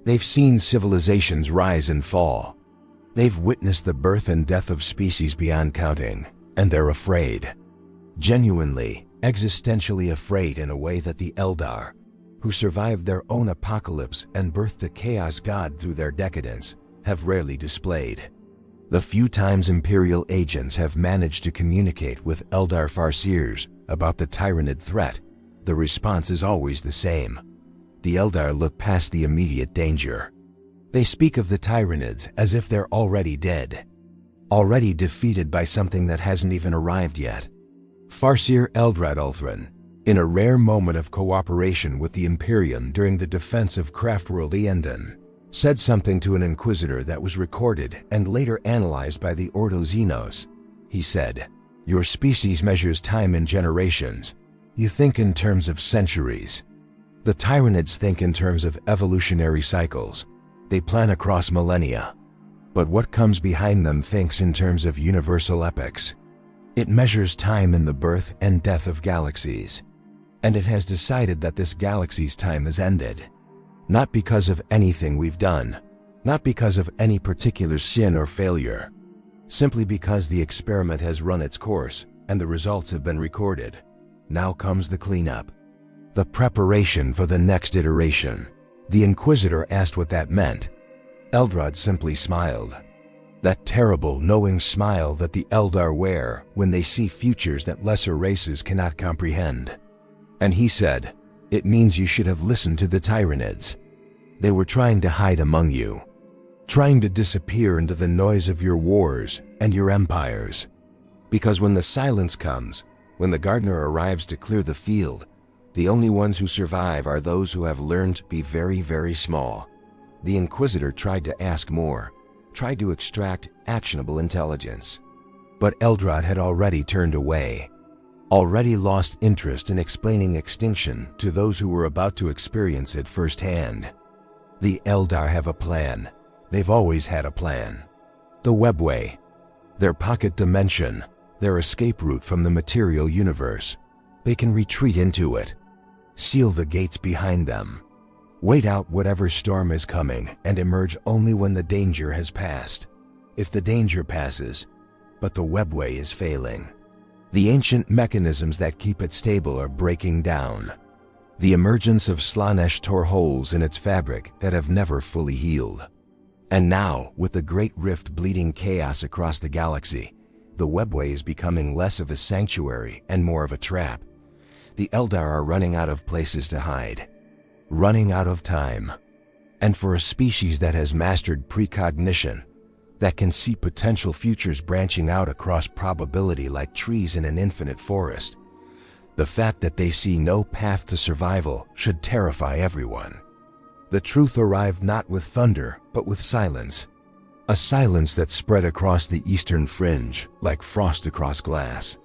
They've seen civilizations rise and fall. They've witnessed the birth and death of species beyond counting, and they're afraid. Genuinely, existentially afraid in a way that the Eldar, who survived their own apocalypse and birthed a chaos god through their decadence, have rarely displayed. The few times Imperial agents have managed to communicate with Eldar Farseers about the Tyranid threat, the response is always the same. The Eldar look past the immediate danger. They speak of the Tyranids as if they're already dead, already defeated by something that hasn't even arrived yet. Farseer Eldrad Ulthran, in a rare moment of cooperation with the Imperium during the defense of Craftworld Eendon, said something to an Inquisitor that was recorded and later analyzed by the Ordo Xenos. He said, "Your species measures time in generations. You think in terms of centuries. The Tyranids think in terms of evolutionary cycles. They plan across millennia. But what comes behind them thinks in terms of universal epochs. It measures time in the birth and death of galaxies. And it has decided that this galaxy's time has ended. Not because of anything we've done, not because of any particular sin or failure, simply because the experiment has run its course and the results have been recorded. Now comes the cleanup. The preparation for the next iteration." The Inquisitor asked what that meant. Eldrad simply smiled. That terrible, knowing smile that the Eldar wear when they see futures that lesser races cannot comprehend. And he said, "It means you should have listened to the Tyranids. They were trying to hide among you, trying to disappear into the noise of your wars and your empires. Because when the silence comes, when the gardener arrives to clear the field, the only ones who survive are those who have learned to be very, very small." The Inquisitor tried to ask more, tried to extract actionable intelligence. But Eldrad had already turned away, already lost interest in explaining extinction to those who were about to experience it firsthand. The Eldar have a plan. They've always had a plan. The Webway, their pocket dimension, their escape route from the material universe. They can retreat into it, seal the gates behind them, wait out whatever storm is coming, and emerge only when the danger has passed. If the danger passes, but the webway is failing, the ancient mechanisms that keep it stable are breaking down. The emergence of Slaanesh tore holes in its fabric that have never fully healed. And now, with the Great Rift bleeding chaos across the galaxy, the webway is becoming less of a sanctuary and more of a trap. The Eldar are running out of places to hide, running out of time. And for a species that has mastered precognition, that can see potential futures branching out across probability like trees in an infinite forest, the fact that they see no path to survival should terrify everyone. The truth arrived not with thunder, but with silence. A silence that spread across the eastern fringe like frost across glass.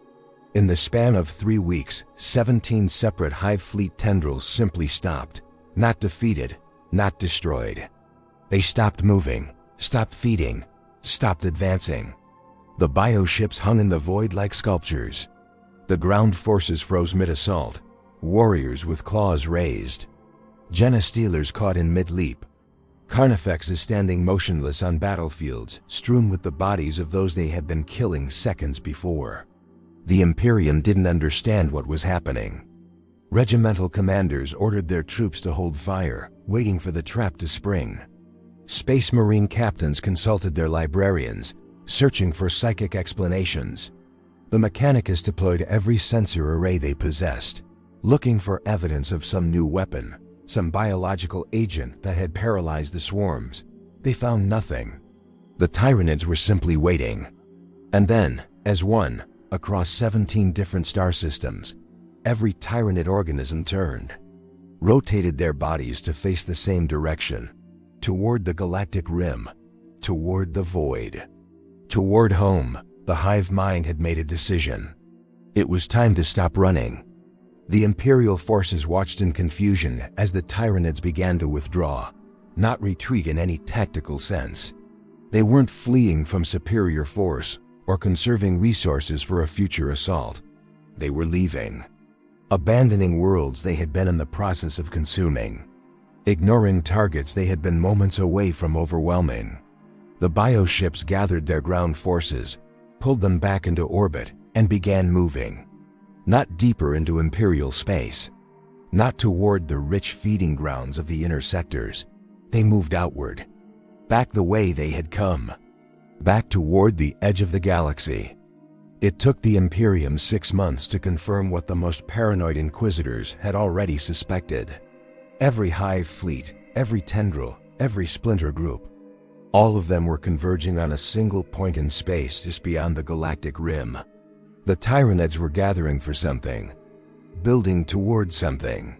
In the span of 3 weeks, 17 separate Hive fleet tendrils simply stopped, Not defeated, not destroyed. They stopped moving, stopped feeding, stopped advancing. The bioships hung in the void like sculptures. The ground forces froze mid-assault, warriors with claws raised. Genostealers caught in mid-leap. Carnifexes standing motionless on battlefields, strewn with the bodies of those they had been killing seconds before. The Imperium didn't understand what was happening. Regimental commanders ordered their troops to hold fire, waiting for the trap to spring. Space Marine captains consulted their librarians, searching for psychic explanations. The Mechanicus deployed every sensor array they possessed, looking for evidence of some new weapon, some biological agent that had paralyzed the swarms. They found nothing. The Tyranids were simply waiting. And then, as one, across 17 different star systems, every Tyranid organism turned, rotated their bodies to face the same direction, toward the galactic rim, toward the void. Toward home, the Hive Mind had made a decision. It was time to stop running. The Imperial forces watched in confusion as the Tyranids began to withdraw, not retreat in any tactical sense. They weren't fleeing from superior force or conserving resources for a future assault. They were leaving, abandoning worlds they had been in the process of consuming, ignoring targets they had been moments away from overwhelming. The bioships gathered their ground forces, pulled them back into orbit, and began moving. Not deeper into Imperial space, not toward the rich feeding grounds of the inner sectors. They moved outward, back the way they had come, back toward the edge of the galaxy. It took the Imperium 6 months to confirm what the most paranoid Inquisitors had already suspected. Every Hive fleet, every tendril, every splinter group, all of them were converging on a single point in space just beyond the galactic rim. The Tyranids were gathering for something, building toward something,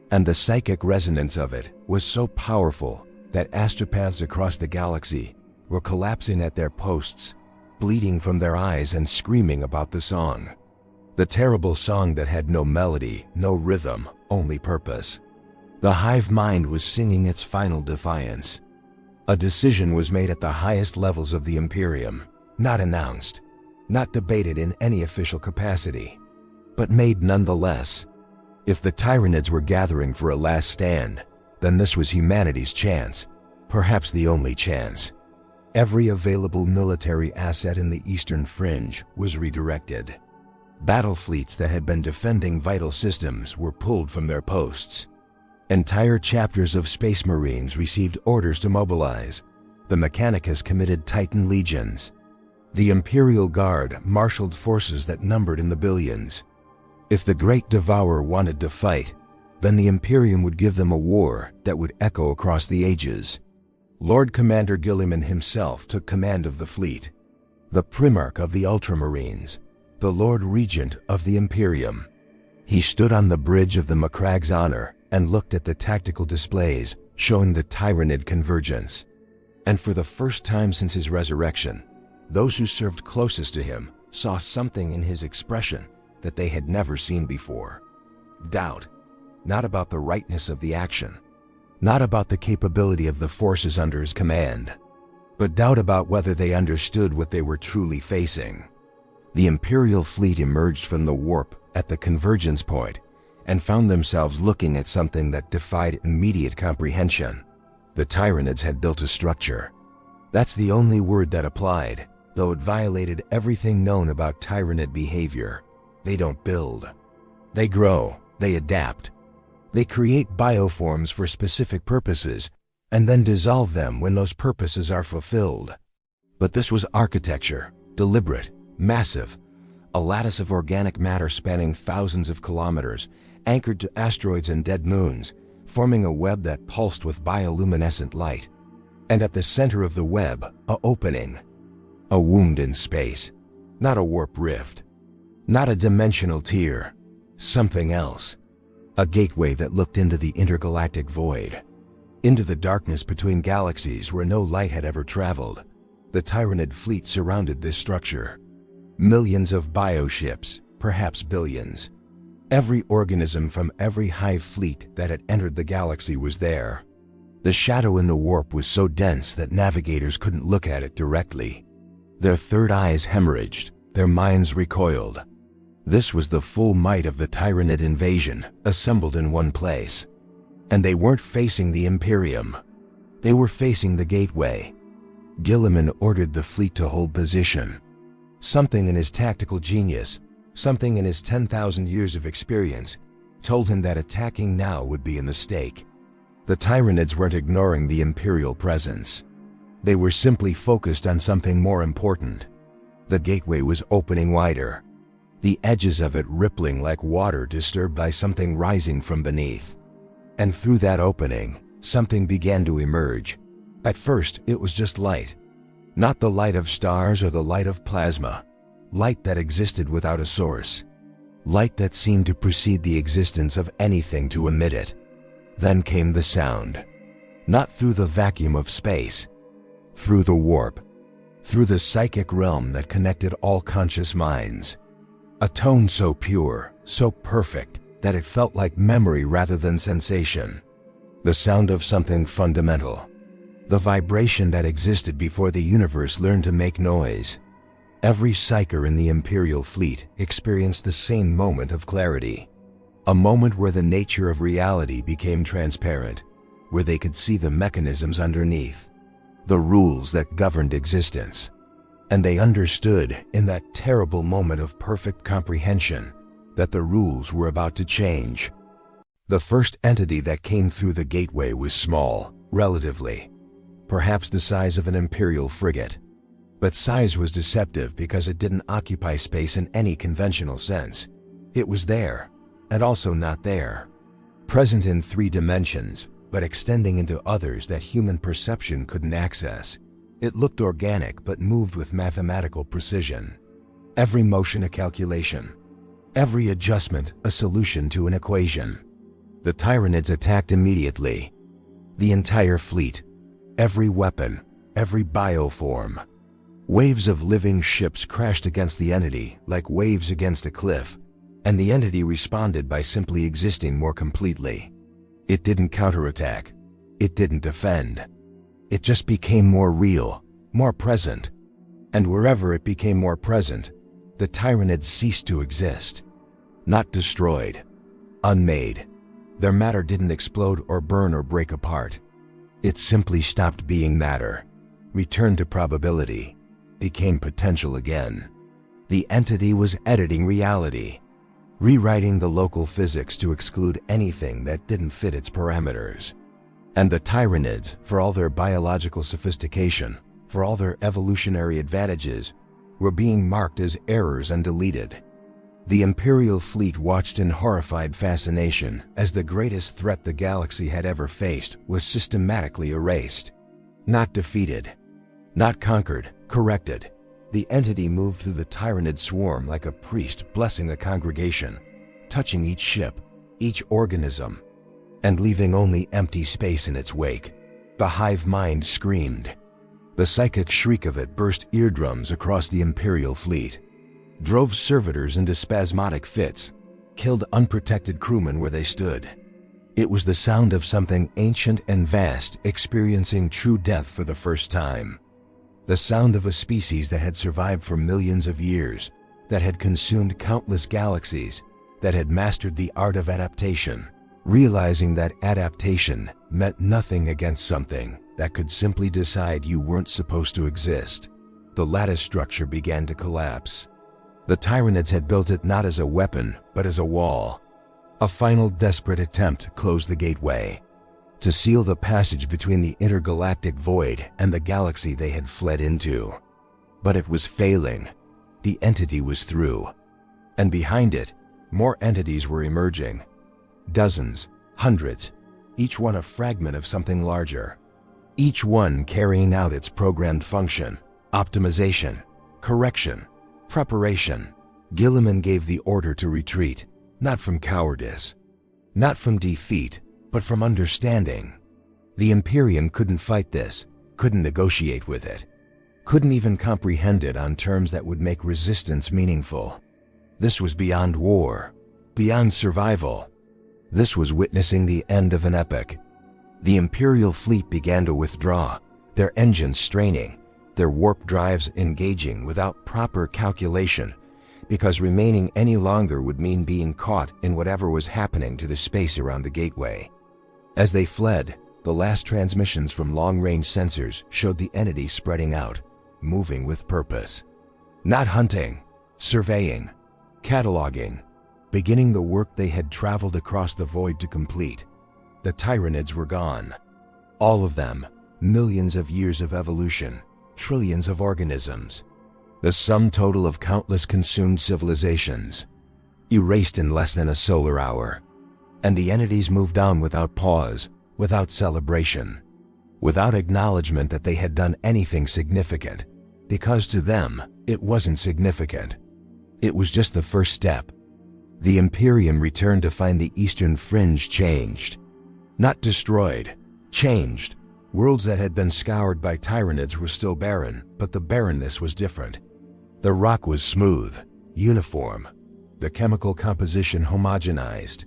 and the psychic resonance of it was so powerful that astropaths across the galaxy were collapsing at their posts, bleeding from their eyes and screaming about the song. The terrible song that had no melody, no rhythm, only purpose. The Hive Mind was singing its final defiance. A decision was made at the highest levels of the Imperium, not announced, not debated in any official capacity, but made nonetheless. If the Tyranids were gathering for a last stand, then this was humanity's chance, perhaps the only chance. Every available military asset in the Eastern Fringe was redirected. Battle fleets that had been defending vital systems were pulled from their posts. Entire chapters of Space Marines received orders to mobilize. The Mechanicus committed Titan legions. The Imperial Guard marshaled forces that numbered in the billions. If the Great Devourer wanted to fight, then the Imperium would give them a war that would echo across the ages. Lord Commander Guilliman himself took command of the fleet, the Primarch of the Ultramarines, the Lord Regent of the Imperium. He stood on the bridge of the Macrag's Honor and looked at the tactical displays showing the Tyranid convergence. And for the first time since his resurrection, those who served closest to him saw something in his expression that they had never seen before. Doubt, not about the rightness of the action, not about the capability of the forces under his command, but doubt about whether they understood what they were truly facing. The Imperial fleet emerged from the warp at the convergence point and found themselves looking at something that defied immediate comprehension. The Tyranids had built a structure. That's the only word that applied, though it violated everything known about Tyranid behavior. They don't build. They grow, they adapt. They create bioforms for specific purposes, and then dissolve them when those purposes are fulfilled. But this was architecture, deliberate, massive, a lattice of organic matter spanning thousands of kilometers, anchored to asteroids and dead moons, forming a web that pulsed with bioluminescent light. And at the center of the web, an opening. A wound in space, not a warp rift, not a dimensional tier, something else. A gateway that looked into the intergalactic void, into the darkness between galaxies where no light had ever traveled. The Tyranid fleet surrounded this structure. Millions of bioships, perhaps billions. Every organism from every Hive fleet that had entered the galaxy was there. The shadow in the warp was so dense that navigators couldn't look at it directly. Their third eyes hemorrhaged, their minds recoiled. This was the full might of the Tyranid invasion, assembled in one place. And they weren't facing the Imperium. They were facing the gateway. Guilliman ordered the fleet to hold position. Something in his tactical genius, something in his 10,000 years of experience, told him that attacking now would be a mistake. The Tyranids weren't ignoring the Imperial presence. They were simply focused on something more important. The gateway was opening wider, the edges of it rippling like water disturbed by something rising from beneath. And through that opening, something began to emerge. At first, it was just light. Not the light of stars or the light of plasma. Light that existed without a source. Light that seemed to precede the existence of anything to emit it. Then came the sound. Not through the vacuum of space. Through the warp. Through the psychic realm that connected all conscious minds. A tone so pure, so perfect, that it felt like memory rather than sensation. The sound of something fundamental. The vibration that existed before the universe learned to make noise. Every psyker in the Imperial fleet experienced the same moment of clarity. A moment where the nature of reality became transparent, where they could see the mechanisms underneath, the rules that governed existence. And they understood, in that terrible moment of perfect comprehension, that the rules were about to change. The first entity that came through the gateway was small, relatively, perhaps the size of an Imperial frigate. But size was deceptive because it didn't occupy space in any conventional sense. It was there, and also not there. Present in 3 dimensions, but extending into others that human perception couldn't access. It looked organic but moved with mathematical precision. Every motion a calculation. Every adjustment a solution to an equation. The Tyranids attacked immediately. The entire fleet. Every weapon. Every bioform. Waves of living ships crashed against the entity like waves against a cliff, and the entity responded by simply existing more completely. It didn't counterattack. It didn't defend. It just became more real, more present. And wherever it became more present, the Tyranids ceased to exist. Not destroyed. Unmade. Their matter didn't explode or burn or break apart. It simply stopped being matter, returned to probability, became potential again. The entity was editing reality, rewriting the local physics to exclude anything that didn't fit its parameters. And the Tyranids, for all their biological sophistication, for all their evolutionary advantages, were being marked as errors and deleted. The Imperial fleet watched in horrified fascination as the greatest threat the galaxy had ever faced was systematically erased. Not defeated. Not conquered, corrected. The entity moved through the Tyranid swarm like a priest blessing the congregation, touching each ship, each organism, and leaving only empty space in its wake. The Hive Mind screamed. The psychic shriek of it burst eardrums across the Imperial fleet, drove servitors into spasmodic fits, killed unprotected crewmen where they stood. It was the sound of something ancient and vast experiencing true death for the first time. The sound of a species that had survived for millions of years, that had consumed countless galaxies, that had mastered the art of adaptation, realizing that adaptation meant nothing against something that could simply decide you weren't supposed to exist. The lattice structure began to collapse. The Tyranids had built it not as a weapon, but as a wall. A final desperate attempt to close the gateway, to seal the passage between the intergalactic void and the galaxy they had fled into. But it was failing. The entity was through. And behind it, more entities were emerging. Dozens, hundreds, each one a fragment of something larger. Each one carrying out its programmed function, optimization, correction, preparation. Guilliman gave the order to retreat, not from cowardice, not from defeat, but from understanding. The Imperium couldn't fight this, couldn't negotiate with it, couldn't even comprehend it on terms that would make resistance meaningful. This was beyond war. beyond survival. This was witnessing the end of an epoch. The Imperial fleet began to withdraw, their engines straining, their warp drives engaging without proper calculation, because remaining any longer would mean being caught in whatever was happening to the space around the gateway. As they fled, the last transmissions from long-range sensors showed the entity spreading out, moving with purpose. Not hunting, surveying, cataloging, beginning the work they had traveled across the void to complete. The Tyranids were gone. All of them, millions of years of evolution, trillions of organisms. The sum total of countless consumed civilizations, erased in less than a solar hour. And the entities moved on without pause, without celebration, without acknowledgement that they had done anything significant, because to them, it wasn't significant. It was just the first step. The Imperium returned to find the Eastern Fringe changed. Not destroyed, changed. Worlds that had been scoured by Tyranids were still barren, but the barrenness was different. The rock was smooth, uniform, the chemical composition homogenized,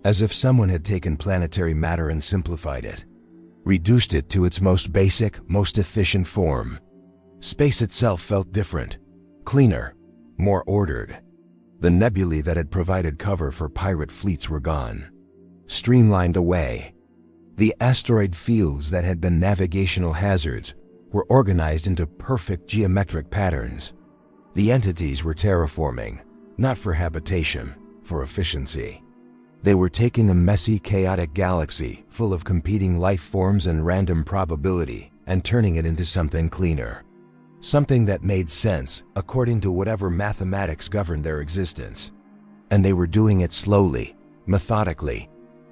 as if someone had taken planetary matter and simplified it, reduced it to its most basic, most efficient form. Space itself felt different, cleaner, more ordered. The nebulae that had provided cover for pirate fleets were gone, streamlined away. The asteroid fields that had been navigational hazards were organized into perfect geometric patterns. The entities were terraforming, not for habitation, for efficiency. They were taking a messy, chaotic galaxy full of competing life forms and random probability and turning it into something cleaner. Something that made sense according to whatever mathematics governed their existence. And they were doing it slowly, methodically,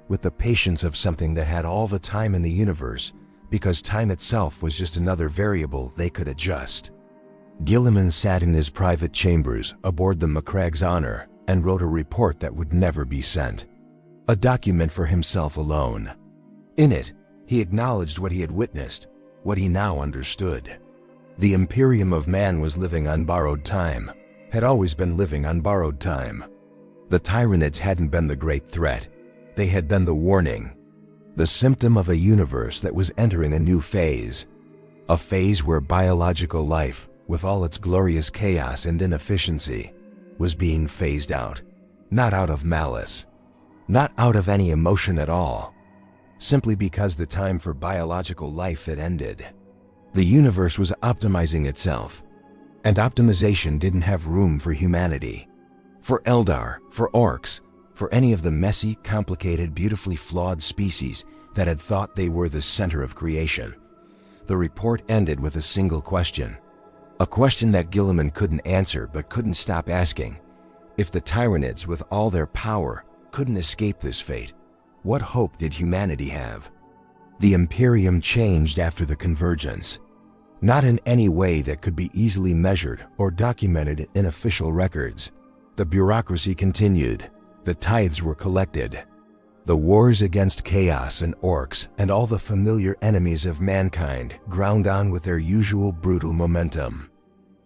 with the patience of something that had all the time in the universe, because time itself was just another variable they could adjust. Guilliman sat in his private chambers aboard the Macragg's Honor and wrote a report that would never be sent. A document for himself alone. In it, he acknowledged what he had witnessed, what he now understood. The Imperium of man was living on borrowed time, had always been living on borrowed time. The Tyranids hadn't been the great threat. They had been the warning, the symptom of a universe that was entering a new phase. A phase where biological life, with all its glorious chaos and inefficiency, was being phased out. Not out of malice, not out of any emotion at all, simply because the time for biological life had ended. The universe was optimizing itself, and optimization didn't have room for humanity, for Eldar, for orcs, for any of the messy, complicated, beautifully flawed species that had thought they were the center of creation. The report ended with a single question. A question that Guilliman couldn't answer but couldn't stop asking. If the Tyranids, with all their power, couldn't escape this fate, what hope did humanity have? The Imperium changed after the convergence. Not in any way that could be easily measured or documented in official records. The bureaucracy continued. The tithes were collected. The wars against chaos and orcs and all the familiar enemies of mankind ground on with their usual brutal momentum.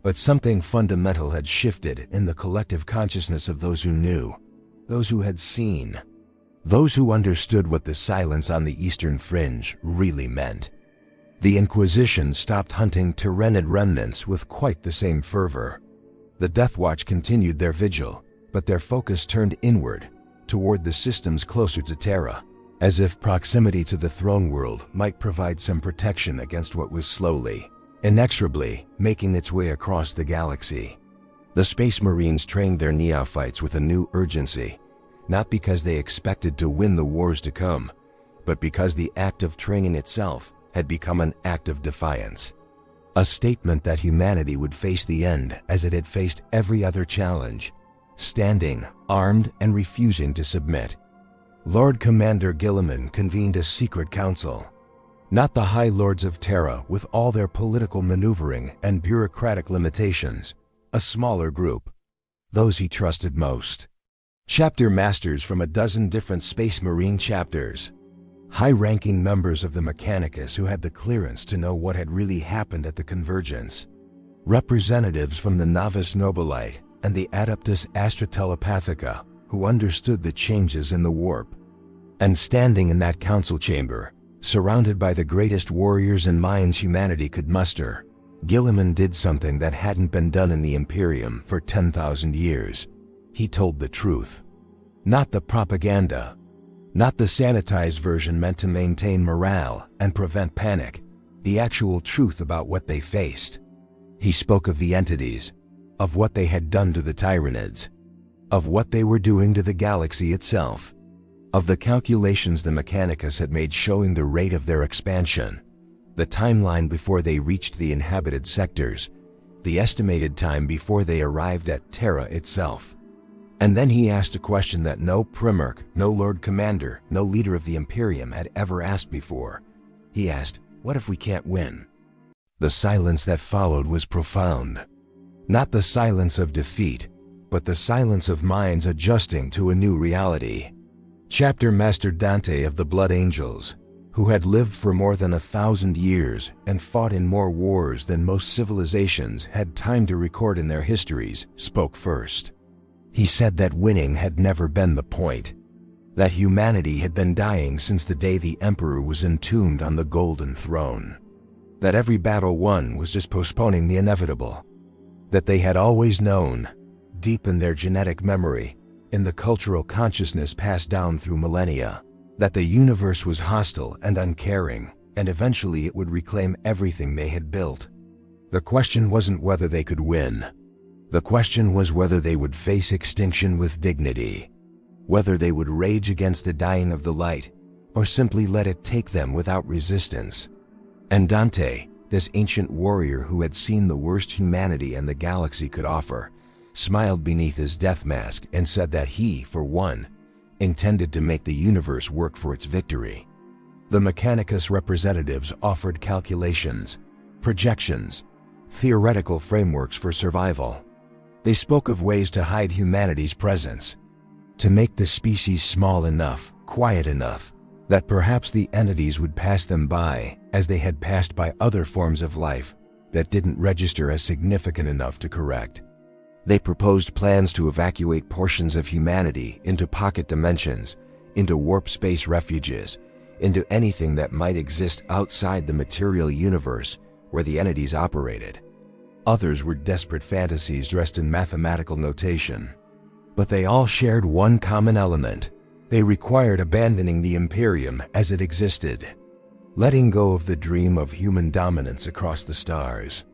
But something fundamental had shifted in the collective consciousness of those who knew, those who had seen, those who understood what the silence on the Eastern Fringe really meant. The Inquisition stopped hunting Tyranid remnants with quite the same fervor. The Death Watch continued their vigil, but their focus turned inward, toward the systems closer to Terra, as if proximity to the throne world might provide some protection against what was slowly, inexorably making its way across the galaxy. The Space Marines trained their neophytes with a new urgency, not because they expected to win the wars to come, but because the act of training itself had become an act of defiance. A statement that humanity would face the end as it had faced every other challenge, standing, armed, and refusing to submit. Lord Commander Guilliman convened a secret council. Not the High Lords of Terra with all their political maneuvering and bureaucratic limitations, a smaller group. Those he trusted most. Chapter masters from a dozen different Space Marine chapters. High-ranking members of the Mechanicus who had the clearance to know what had really happened at the convergence. Representatives from the Novice Nobilite and the Adeptus Astra Telepathica, who understood the changes in the warp. And standing in that council chamber, surrounded by the greatest warriors and minds humanity could muster, Guilliman did something that hadn't been done in the Imperium for 10,000 years. He told the truth. Not the propaganda. Not the sanitized version meant to maintain morale and prevent panic. The actual truth about what they faced. He spoke of the entities, of what they had done to the Tyranids, of what they were doing to the galaxy itself, of the calculations the Mechanicus had made showing the rate of their expansion, the timeline before they reached the inhabited sectors, the estimated time before they arrived at Terra itself. And then he asked a question that no Primarch, no Lord Commander, no leader of the Imperium had ever asked before. He asked, "What if we can't win?" The silence that followed was profound. Not the silence of defeat, but the silence of minds adjusting to a new reality. Chapter Master Dante of the Blood Angels, who had lived for more than 1,000 years and fought in more wars than most civilizations had time to record in their histories, spoke first. He said that winning had never been the point, that humanity had been dying since the day the Emperor was entombed on the Golden Throne, that every battle won was just postponing the inevitable, that they had always known, deep in their genetic memory, in the cultural consciousness passed down through millennia, that the universe was hostile and uncaring, and eventually it would reclaim everything they had built. The question wasn't whether they could win. The question was whether they would face extinction with dignity, whether they would rage against the dying of the light, or simply let it take them without resistance. And Dante, this ancient warrior who had seen the worst humanity and the galaxy could offer, smiled beneath his death mask and said that he, for one, intended to make the universe work for its victory. The Mechanicus representatives offered calculations, projections, theoretical frameworks for survival. They spoke of ways to hide humanity's presence, to make the species small enough, quiet enough, that perhaps the entities would pass them by as they had passed by other forms of life that didn't register as significant enough to correct. They proposed plans to evacuate portions of humanity into pocket dimensions, into warp space refuges, into anything that might exist outside the material universe where the entities operated. Others were desperate fantasies dressed in mathematical notation. But they all shared one common element. They required abandoning the Imperium as it existed, letting go of the dream of human dominance across the stars,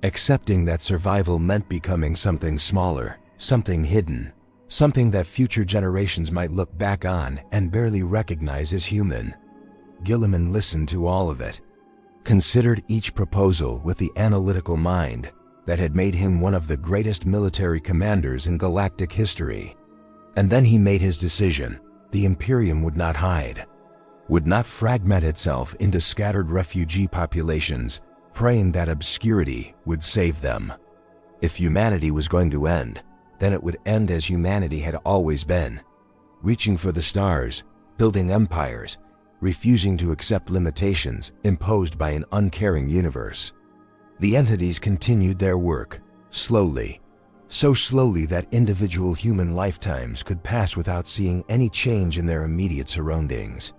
accepting that survival meant becoming something smaller, something hidden, something that future generations might look back on and barely recognize as human. Guilliman listened to all of it, considered each proposal with the analytical mind that had made him one of the greatest military commanders in galactic history. And then he made his decision. The Imperium would not hide, would not fragment itself into scattered refugee populations, praying that obscurity would save them. If humanity was going to end, then it would end as humanity had always been, reaching for the stars, building empires, refusing to accept limitations imposed by an uncaring universe. The entities continued their work, slowly, so slowly that individual human lifetimes could pass without seeing any change in their immediate surroundings.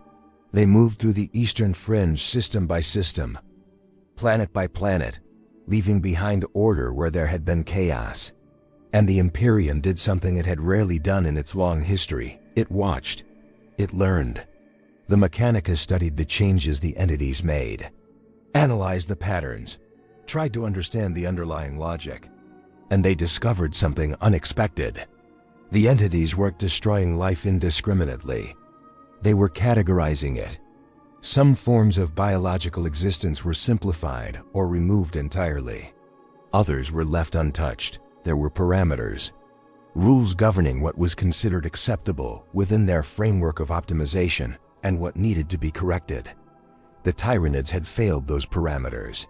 They moved through the eastern fringe system by system, planet by planet, leaving behind order where there had been chaos. And the Imperium did something it had rarely done in its long history. It watched. It learned. The Mechanicus studied the changes the entities made, analyzed the patterns, tried to understand the underlying logic, and they discovered something unexpected. The entities weren't destroying life indiscriminately. They were categorizing it. Some forms of biological existence were simplified or removed entirely. Others were left untouched. There were parameters, rules governing what was considered acceptable within their framework of optimization and what needed to be corrected. The Tyranids had failed those parameters.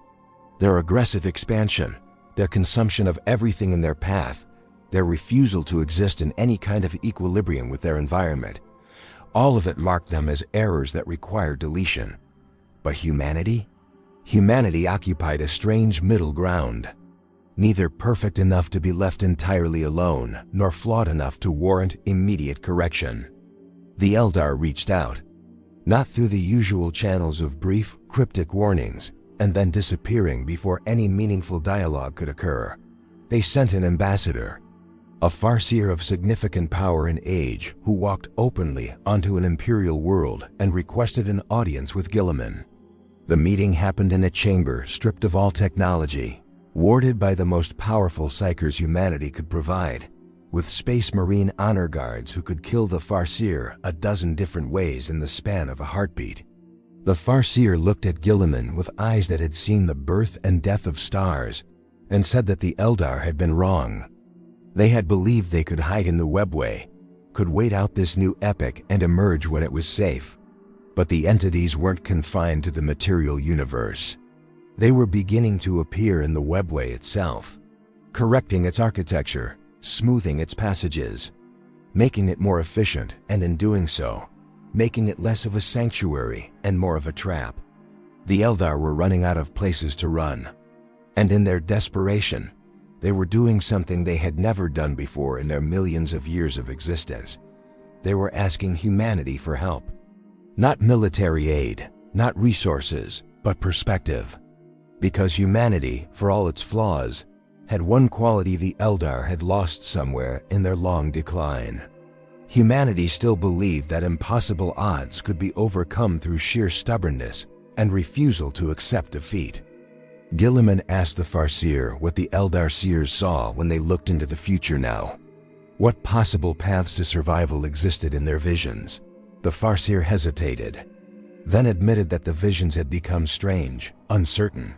Their aggressive expansion, their consumption of everything in their path, their refusal to exist in any kind of equilibrium with their environment, all of it marked them as errors that required deletion. But humanity? Humanity occupied a strange middle ground. neither perfect enough to be left entirely alone, nor flawed enough to warrant immediate correction. The Eldar reached out, not through the usual channels of brief, cryptic warnings, and then disappearing before any meaningful dialogue could occur. They sent an ambassador, a Farseer of significant power and age who walked openly onto an Imperial world and requested an audience with Guilliman. The meeting happened in a chamber stripped of all technology, warded by the most powerful psychers humanity could provide, with Space Marine honor guards who could kill the Farseer a dozen different ways in the span of a heartbeat. The Farseer looked at Guilliman with eyes that had seen the birth and death of stars, and said that the Eldar had been wrong. They had believed they could hide in the webway, could wait out this new epoch and emerge when it was safe. But the entities weren't confined to the material universe. They were beginning to appear in the webway itself, correcting its architecture, smoothing its passages, making it more efficient, and in doing so, making it less of a sanctuary and more of a trap. The Eldar were running out of places to run, and in their desperation, they were doing something they had never done before in their millions of years of existence. They were asking humanity for help. Not military aid, not resources, but perspective. Because humanity, for all its flaws, had one quality the Eldar had lost somewhere in their long decline. Humanity still believed that impossible odds could be overcome through sheer stubbornness and refusal to accept defeat. Guilliman asked the Farseer what the Eldar seers saw when they looked into the future now. What possible paths to survival existed in their visions? The Farseer hesitated, then admitted that the visions had become strange, uncertain.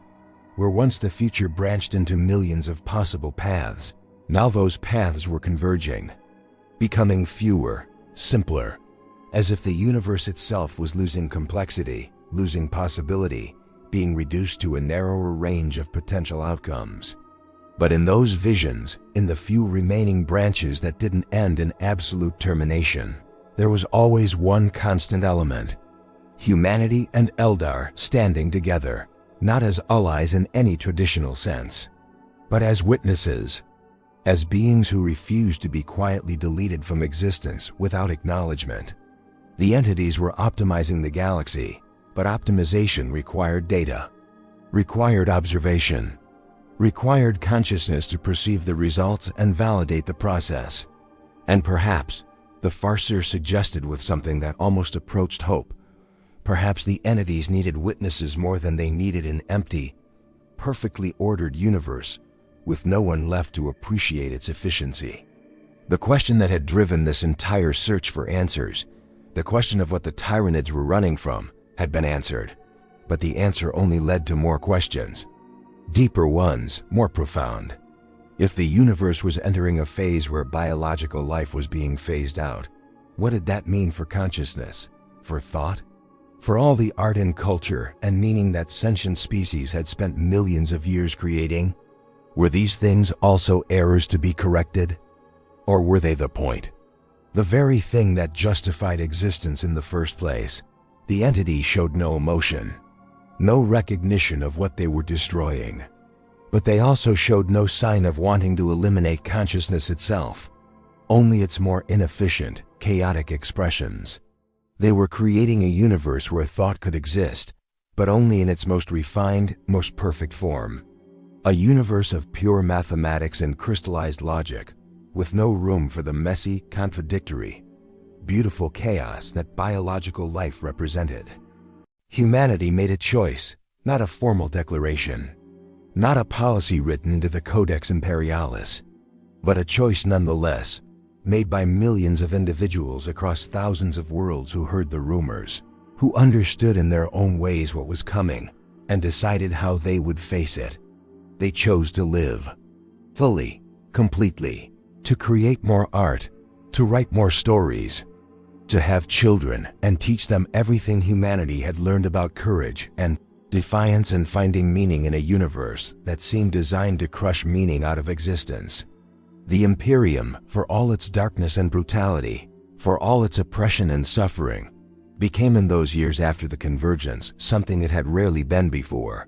Where once the future branched into millions of possible paths, now those paths were converging, becoming fewer, simpler, as if the universe itself was losing complexity, losing possibility, being reduced to a narrower range of potential outcomes. But in those visions, in the few remaining branches that didn't end in absolute termination, there was always one constant element: humanity and Eldar standing together, not as allies in any traditional sense, but as witnesses, as beings who refused to be quietly deleted from existence without acknowledgement. The entities were optimizing the galaxy, but optimization required data, required observation, required consciousness to perceive the results and validate the process. And perhaps, the Farseer suggested with something that almost approached hope, perhaps the entities needed witnesses more than they needed an empty, perfectly ordered universe with no one left to appreciate its efficiency. The question that had driven this entire search for answers, the question of what the Tyranids were running from, had been answered, but the answer only led to more questions. Deeper ones, more profound. If the universe was entering a phase where biological life was being phased out, what did that mean for consciousness, for thought, for all the art and culture and meaning that sentient species had spent millions of years creating? Were these things also errors to be corrected? Or were they the point? The very thing that justified existence in the first place? The entity showed no emotion, no recognition of what they were destroying. But they also showed no sign of wanting to eliminate consciousness itself, only its more inefficient, chaotic expressions. They were creating a universe where thought could exist, but only in its most refined, most perfect form. A universe of pure mathematics and crystallized logic, with no room for the messy, contradictory, beautiful chaos that biological life represented. Humanity made a choice, not a formal declaration, not a policy written into the Codex Imperialis, but a choice nonetheless, made by millions of individuals across thousands of worlds who heard the rumors, who understood in their own ways what was coming, and decided how they would face it. They chose to live, fully, completely, to create more art, to write more stories, to have children and teach them everything humanity had learned about courage and defiance and finding meaning in a universe that seemed designed to crush meaning out of existence. The Imperium, for all its darkness and brutality, for all its oppression and suffering, became in those years after the convergence something it had rarely been before.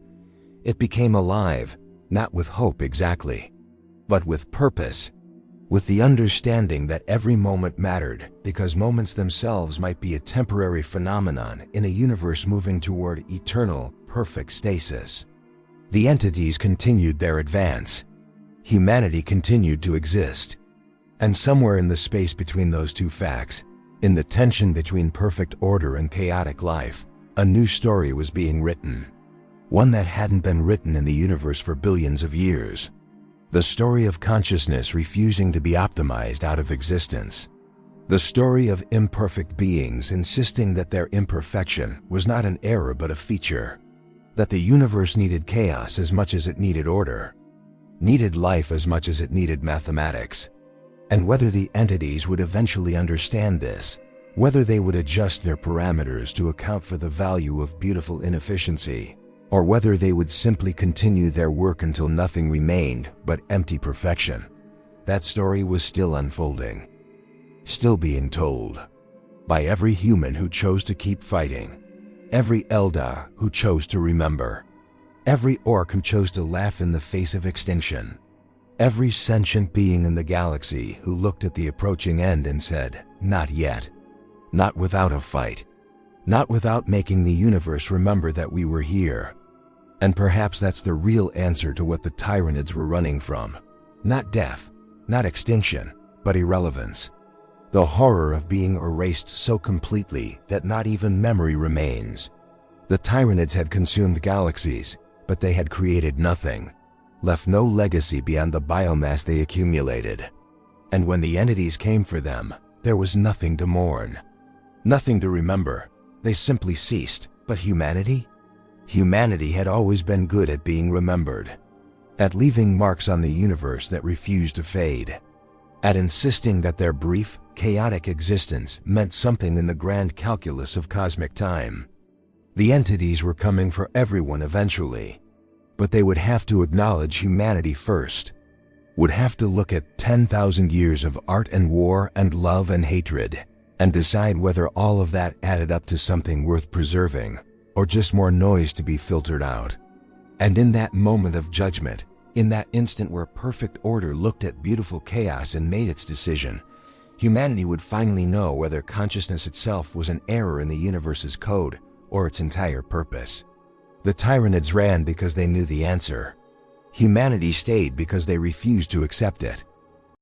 It became alive, Not with hope exactly, but with purpose. With the understanding that every moment mattered because moments themselves might be a temporary phenomenon in a universe moving toward eternal, perfect stasis. The entities continued their advance. Humanity continued to exist. And somewhere in the space between those two facts, in the tension between perfect order and chaotic life, a new story was being written. One that hadn't been written in the universe for billions of years. The story of consciousness refusing to be optimized out of existence. The story of imperfect beings insisting that their imperfection was not an error but a feature. That the universe needed chaos as much as it needed order. Needed life as much as it needed mathematics. And whether the entities would eventually understand this, whether they would adjust their parameters to account for the value of beautiful inefficiency, or whether they would simply continue their work until nothing remained but empty perfection. That story was still unfolding, still being told, by every human who chose to keep fighting, every Eldar who chose to remember, every orc who chose to laugh in the face of extinction, every sentient being in the galaxy who looked at the approaching end and said, "Not yet." Not without a fight. Not without making the universe remember that we were here. And perhaps that's the real answer to what the Tyranids were running from. Not death, not extinction, but irrelevance. The horror of being erased so completely that not even memory remains. The Tyranids had consumed galaxies, but they had created nothing, left no legacy beyond the biomass they accumulated. And when the entities came for them, there was nothing to mourn, nothing to remember. They simply ceased. But humanity? Humanity had always been good at being remembered, at leaving marks on the universe that refused to fade, at insisting that their brief, chaotic existence meant something in the grand calculus of cosmic time. The entities were coming for everyone eventually, but they would have to acknowledge humanity first, would have to look at 10,000 years of art and war and love and hatred, and decide whether all of that added up to something worth preserving, or just more noise to be filtered out. And in that moment of judgment, in that instant where perfect order looked at beautiful chaos and made its decision, humanity would finally know whether consciousness itself was an error in the universe's code or its entire purpose. The Tyranids ran because they knew the answer. Humanity stayed because they refused to accept it.